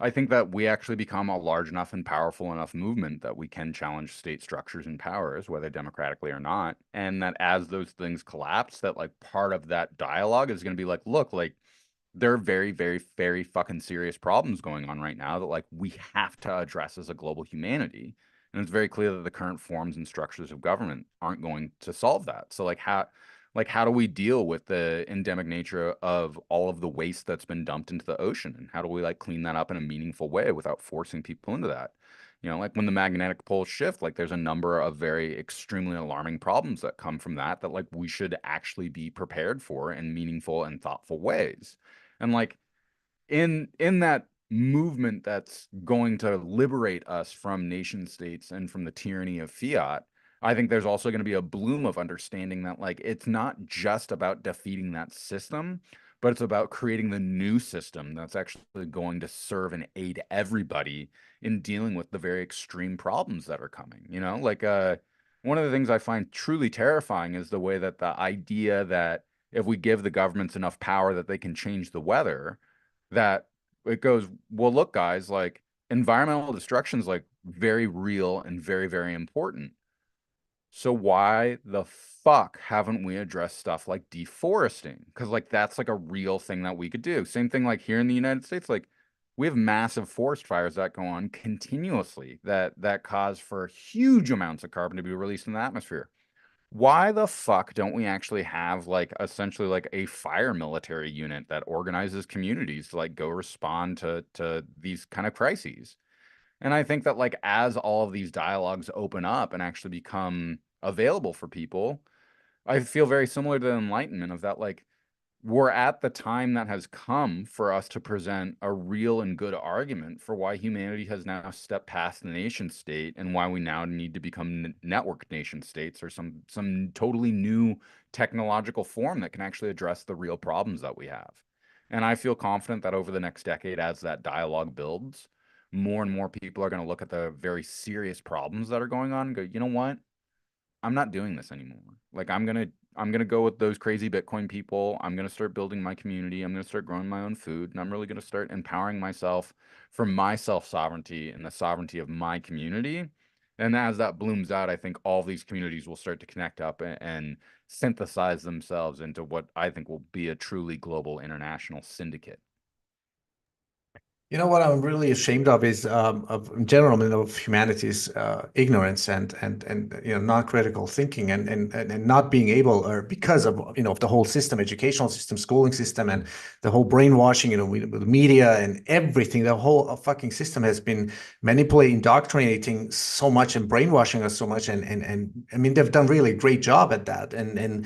I think that we actually become a large enough and powerful enough movement that we can challenge state structures and powers, whether democratically or not. And that as those things collapse, that like part of that dialogue is going to be like, look, like there are very, very, very fucking serious problems going on right now that like we have to address as a global humanity. And it's very clear that the current forms and structures of government aren't going to solve that. So like how do we deal with the endemic nature of all of the waste that's been dumped into the ocean? And how do we like clean that up in a meaningful way without forcing people into that? Like when the magnetic poles shift, like there's a number of very extremely alarming problems that come from that like we should actually be prepared for in meaningful and thoughtful ways. And like in that movement that's going to liberate us from nation states and from the tyranny of fiat, I think there's also going to be a bloom of understanding that like it's not just about defeating that system, but it's about creating the new system that's actually going to serve and aid everybody in dealing with the very extreme problems that are coming. Like one of the things I find truly terrifying is the way that the idea that if we give the governments enough power that they can change the weather, that it goes, well, look, guys, like environmental destruction is like very real and very, very important. So why the fuck haven't we addressed stuff like deforesting? Because like that's like a real thing that we could do. Same thing like here in the United States, like we have massive forest fires that go on continuously that cause for huge amounts of carbon to be released in the atmosphere. Why the fuck don't we actually have like essentially like a fire military unit that organizes communities to like go respond to these kind of crises? And I think that like as all of these dialogues open up and actually become available for people, I feel very similar to the Enlightenment of that like we're at the time that has come for us to present a real and good argument for why humanity has now stepped past the nation state and why we now need to become network nation states or some totally new technological form that can actually address the real problems that we have. And I feel confident that over the next decade, as that dialogue builds, more and more people are going to look at the very serious problems that are going on and go, you know what? I'm not doing this anymore. Like I'm gonna go with those crazy Bitcoin people. I'm gonna start building my community. I'm gonna start growing my own food, and I'm really gonna start empowering myself for my self-sovereignty and the sovereignty of my community. And as that blooms out, I think all these communities will start to connect up and synthesize themselves into what I think will be a truly global international syndicate. What I'm really ashamed of is, of in general, I mean, of humanity's ignorance and non-critical thinking, and not being able, or because of of the whole system, educational system, schooling system, and the whole brainwashing, with the media and everything. The whole fucking system has been manipulating, indoctrinating so much, and brainwashing us so much, and I mean, they've done really a great job at that, and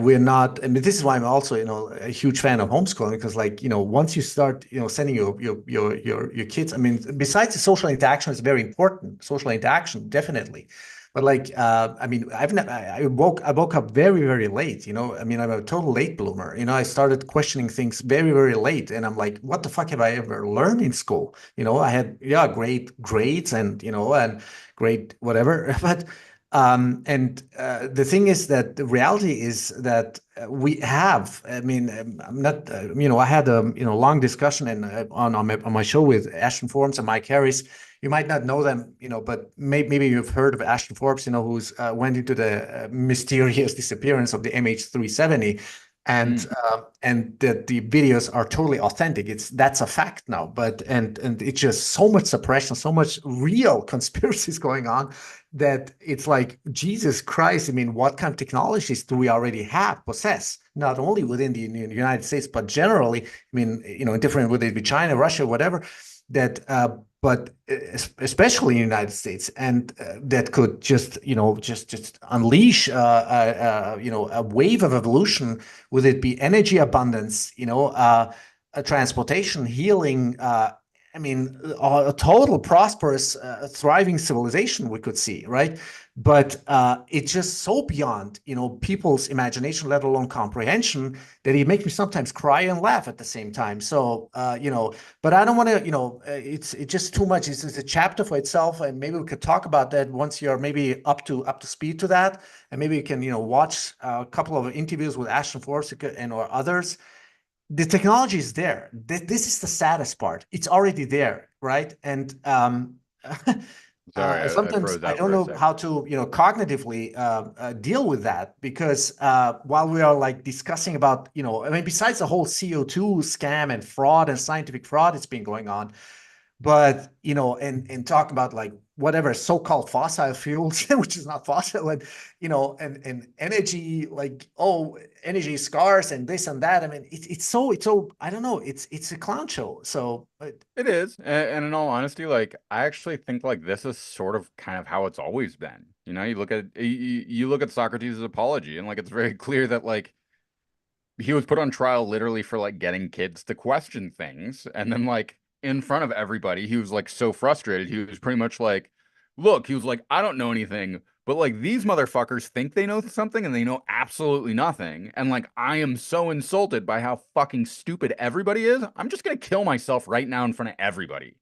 we're not. I mean, this is why I'm also a huge fan of homeschooling, because like once you start sending your your kids. I mean, besides the social interaction is very important. Social interaction, definitely. But like, I mean, I woke up very late. You know, I mean, I'm a total late bloomer. You know, I started questioning things very late, and I'm like, what the fuck have I ever learned in school? You know, I had great grades and and great whatever, but the thing is that the reality is that we have. I mean, I'm not. I had a long discussion on my show with Ashton Forbes and Mike Harris. You might not know them, but maybe you've heard of Ashton Forbes, who's went into the mysterious disappearance of the MH370, and Mm. that the videos are totally authentic. That's a fact now. But and it's just so much suppression, so much real conspiracies going on that it's like, Jesus Christ. I mean, what kind of technologies do we already possess, not only within the United States, but generally? I mean, in different, whether it be China, Russia, whatever, that but especially in the United States, and that could just unleash a wave of evolution, whether it be energy abundance, transportation, healing, I mean, a total prosperous, thriving civilization we could see, right? But it's just so beyond, people's imagination, let alone comprehension, that it makes me sometimes cry and laugh at the same time. So, but I don't want to, it's just too much. It's a chapter for itself, and maybe we could talk about that once you're maybe up to speed to that, and maybe you can, watch a couple of interviews with Ashton Forbes and or others. The technology is there. This is the saddest part. It's already there, right? And Sorry, I sometimes froze I out don't for a know sec. how to, cognitively deal with that, because while we are like discussing about, I mean, besides the whole CO2 scam and fraud and scientific fraud that's been going on, but and talk about like whatever so-called fossil fuels, which is not fossil, and and energy, like, oh, energy is scarce and this and that. I mean, it's so I don't know, it's a clown show. So It is, and in all honesty, like I actually think like this is sort of kind of how it's always been. You look at you look at Socrates' apology, and like it's very clear that like he was put on trial literally for like getting kids to question things, and then like in front of everybody he was like so frustrated, he was pretty much like, look, he was like, I don't know anything, but like these motherfuckers think they know something and they know absolutely nothing, and like I am so insulted by how fucking stupid everybody is, I'm just gonna kill myself right now in front of everybody.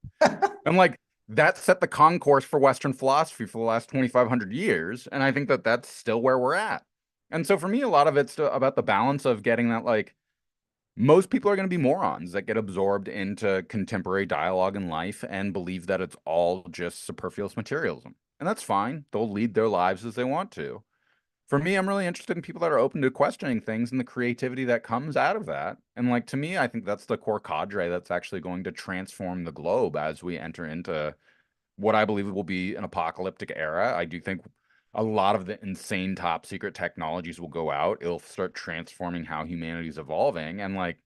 And like that set the concourse for Western philosophy for the last 2,500 years. And I think that that's still where we're at. And so for me, a lot of it's about the balance of getting that, like, most people are going to be morons that get absorbed into contemporary dialogue in life and believe that it's all just superfluous materialism. And that's fine. They'll lead their lives as they want to. For me, I'm really interested in people that are open to questioning things and the creativity that comes out of that. And like to me, I think that's the core cadre that's actually going to transform the globe as we enter into what I believe will be an apocalyptic era. I do think a lot of the insane top secret technologies will go out. It'll start transforming how humanity's evolving. And like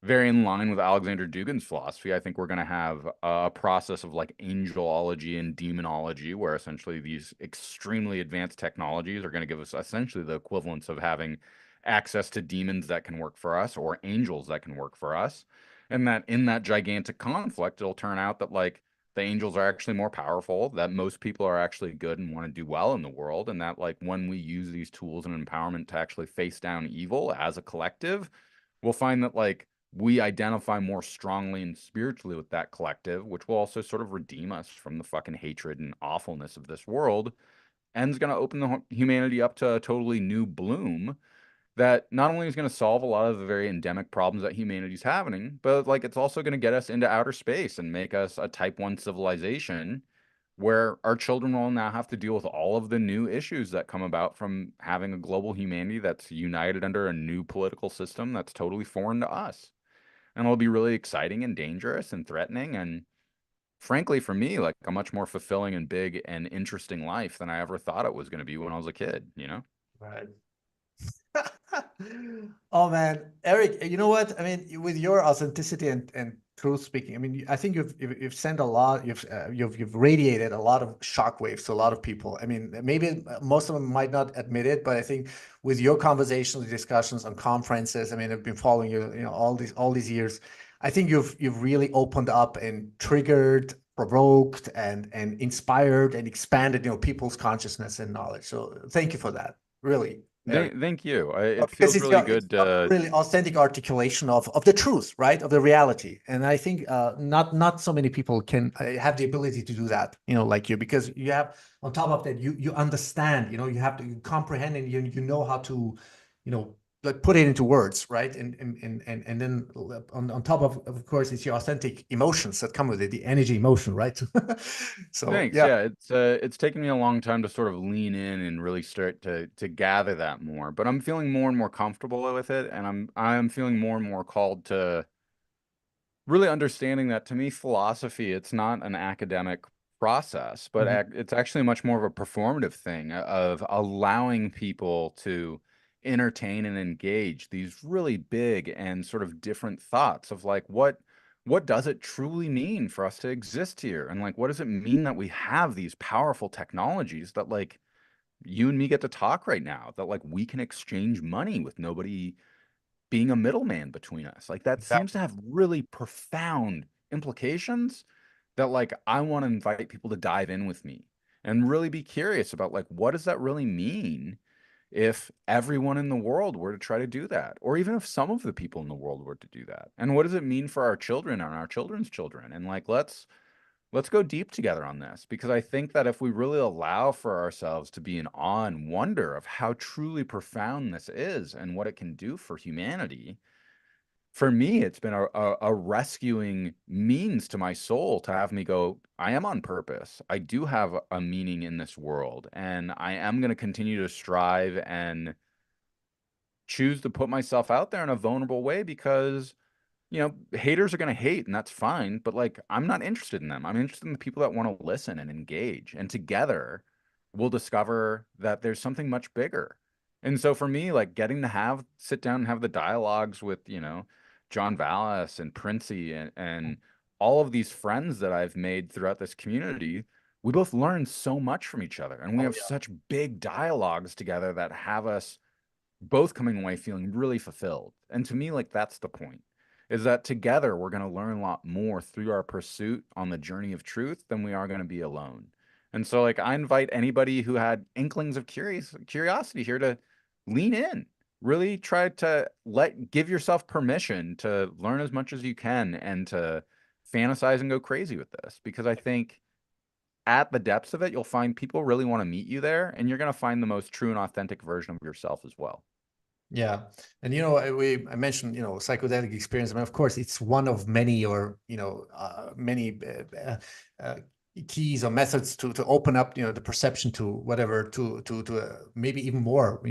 very in line with Alexander Dugin's philosophy, I think we're going to have a process of like angelology and demonology, where essentially these extremely advanced technologies are going to give us essentially the equivalence of having access to demons that can work for us or angels that can work for us. And that in that gigantic conflict, it'll turn out that like the angels are actually more powerful, that most people are actually good and want to do well in the world, and that like when we use these tools and empowerment to actually face down evil as a collective, we'll find that like we identify more strongly and spiritually with that collective, which will also sort of redeem us from the fucking hatred and awfulness of this world, and is going to open the humanity up to a totally new bloom that not only is going to solve a lot of the very endemic problems that humanity's having, but like it's also going to get us into outer space and make us a type 1 civilization where our children will now have to deal with all of the new issues that come about from having a global humanity that's united under a new political system that's totally foreign to us. And it'll be really exciting and dangerous and threatening, and frankly for me like a much more fulfilling and big and interesting life than I ever thought it was going to be when I was a kid. right. Oh man, Eric, you know what? I mean, with your authenticity and truth speaking, I mean, I think you've sent a lot, you've radiated a lot of shockwaves to a lot of people. I mean, maybe most of them might not admit it, but I think with your conversations, discussions on conferences, I mean, I've been following you, all these years. I think you've really opened up and triggered, provoked, and inspired and expanded, people's consciousness and knowledge. So thank you for that. Really, Eric. Thank you. Well, It because feels it's really your it's good your to, really authentic articulation of the truth, right? Of the reality. And I think not so many people can have the ability to do that, like you, because you have on top of that, you understand, you have to comprehend, and you know how to, you know, like put it into words, right? And then on top of course, it's your authentic emotions that come with it, the energy emotion, right? So thanks. yeah. Yeah, it's taken me a long time to sort of lean in and really start to gather that more, but I'm feeling more and more comfortable with it, and I'm feeling more and more called to really understanding that, to me, philosophy, it's not an academic process, but Mhm. it's actually much more of a performative thing of allowing people to entertain and engage these really big and sort of different thoughts of like what does it truly mean for us to exist here? And like what does it mean that we have these powerful technologies that like you and me get to talk right now, that like we can exchange money with nobody being a middleman between us. Like that seems to have really profound implications that like I want to invite people to dive in with me and really be curious about like what does that really mean if everyone in the world were to try to do that, or even if some of the people in the world were to do that, and what does it mean for our children and our children's children? And like let's go deep together on this, because I think that if we really allow for ourselves to be in awe and wonder of how truly profound this is and what it can do for humanity, for me, it's been a rescuing means to my soul to have me go, I am on purpose. I do have a meaning in this world, and I am going to continue to strive and choose to put myself out there in a vulnerable way because haters are going to hate and that's fine, but like I'm not interested in them. I'm interested in the people that want to listen and engage. And together we'll discover that there's something much bigger. And so for me, like getting to sit down and have the dialogues with, John Vallis and Princey and all of these friends that I've made throughout this community, we both learn so much from each other. And we Oh have yeah. such big dialogues together that have us both coming away feeling really fulfilled. And to me, like that's the point, is that together we're going to learn a lot more through our pursuit on the journey of truth than we are going to be alone. And so like I invite anybody who had inklings of curiosity here to lean in. Really try to give yourself permission to learn as much as you can and to fantasize and go crazy with this, because I think at the depths of it, you'll find people really want to meet you there, and you're going to find the most true and authentic version of yourself as well. Yeah. And I mentioned, psychedelic experience. I mean, of course, it's one of many, or many keys or methods to open up, the perception to whatever, to maybe even more,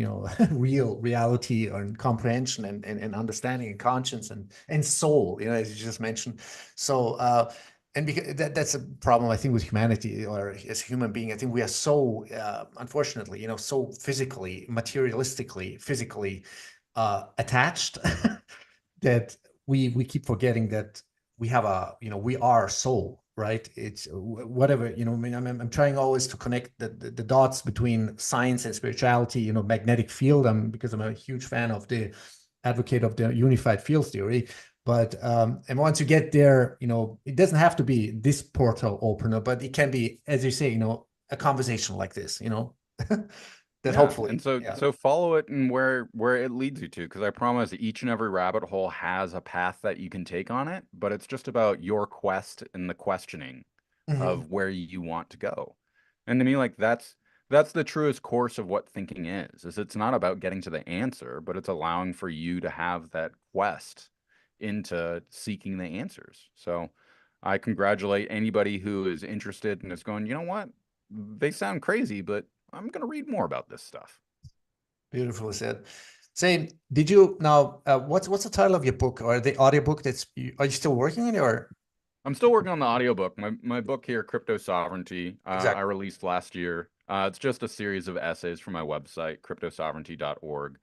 real reality and comprehension and understanding and conscience and soul, as you just mentioned. So and because that's a problem, I think, with humanity, or as a human being. I think we are so, unfortunately, so physically, materialistically, physically attached that we keep forgetting that we have we are soul, right? It's whatever, I mean, I'm trying always to connect the dots between science and spirituality, magnetic field. Because I'm a huge fan of the advocate of the unified field theory. But and once you get there, it doesn't have to be this portal opener, but it can be, as you say, a conversation like this, that Yeah, and hopefully, yeah. so follow it and where it leads you to, because I promise each and every rabbit hole has a path that you can take on it, but it's just about your quest and the questioning Mhm. of where you want to go. And to me, like that's the truest course of what thinking is it's not about getting to the answer, but it's allowing for you to have that quest into seeking the answers. So I congratulate anybody who is interested and is going, you know what? They sound crazy, but I'm gonna read more about this stuff. Beautifully said. Say, did you now? What's the title of your book, or the audiobook? Are you still working on it, or I'm still working on the audiobook. My book here, Crypto Sovereignty, I exactly? released last year. It's just a series of essays from my website, cryptosovereignty.org.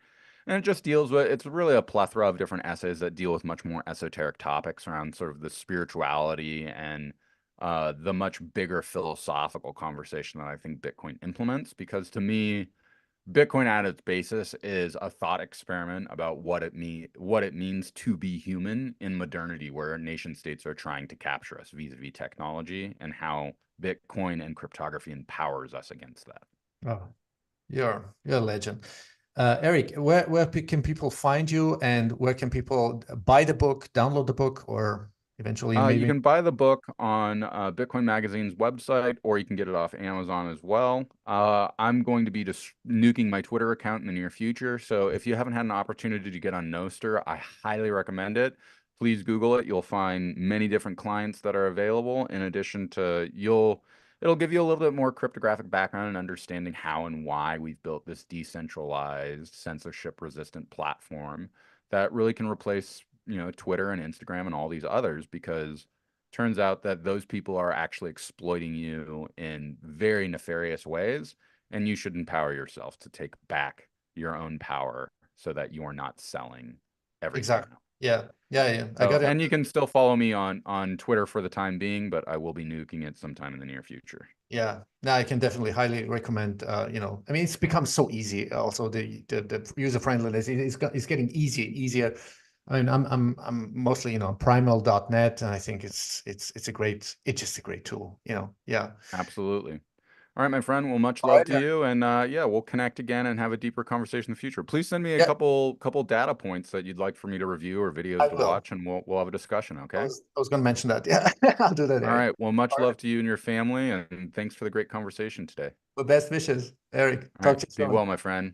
And it just deals with, it's really a plethora of different essays that deal with much more esoteric topics around sort of the spirituality and the much bigger philosophical conversation that I think Bitcoin implements. Because to me, Bitcoin at its basis is a thought experiment about what it means to be human in modernity, where nation states are trying to capture us vis-a-vis technology, and how Bitcoin and cryptography empowers us against that. Oh, you're a legend. Erik, where can people find you, and where can people buy the book, download the book, or eventually You maybe? can buy the book on Bitcoin Magazine's website, or you can get it off Amazon as well. I'm going to be just nuking my Twitter account in the near future, so if you haven't had an opportunity to get on Nostr, I highly recommend it. Please Google it. You'll find many different clients that are available. In addition to, it'll give you a little bit more cryptographic background and understanding how and why we've built this decentralized, censorship-resistant platform that really can replace, Twitter and Instagram and all these others, because turns out that those people are actually exploiting you in very nefarious ways, and you should empower yourself to take back your own power so that you are not selling everything Exactly. out. Yeah, yeah, yeah. I So, got it. and you can still follow me on Twitter for the time being, but I will be nuking it sometime in the near future. Yeah, no, I can definitely highly recommend. I mean, it's become so easy. Also, the user friendliness is getting easier. I mean, I'm mostly primal.net, and I think it's just a great tool. Yeah. Absolutely. All right, my friend. Well, much All love right. to you, and yeah, we'll connect again and have a deeper conversation in the future. Please send me a Yeah, couple data points that you'd like for me to review or I videos to will. watch, and we'll have a discussion. Okay. I was going to mention that. Yeah, I'll do that, All Eric. right. Well, much All right. love to you and your family, and thanks for the great conversation today. Well, best wishes, Eric. All right. Talk to you Be soon. well, my friend.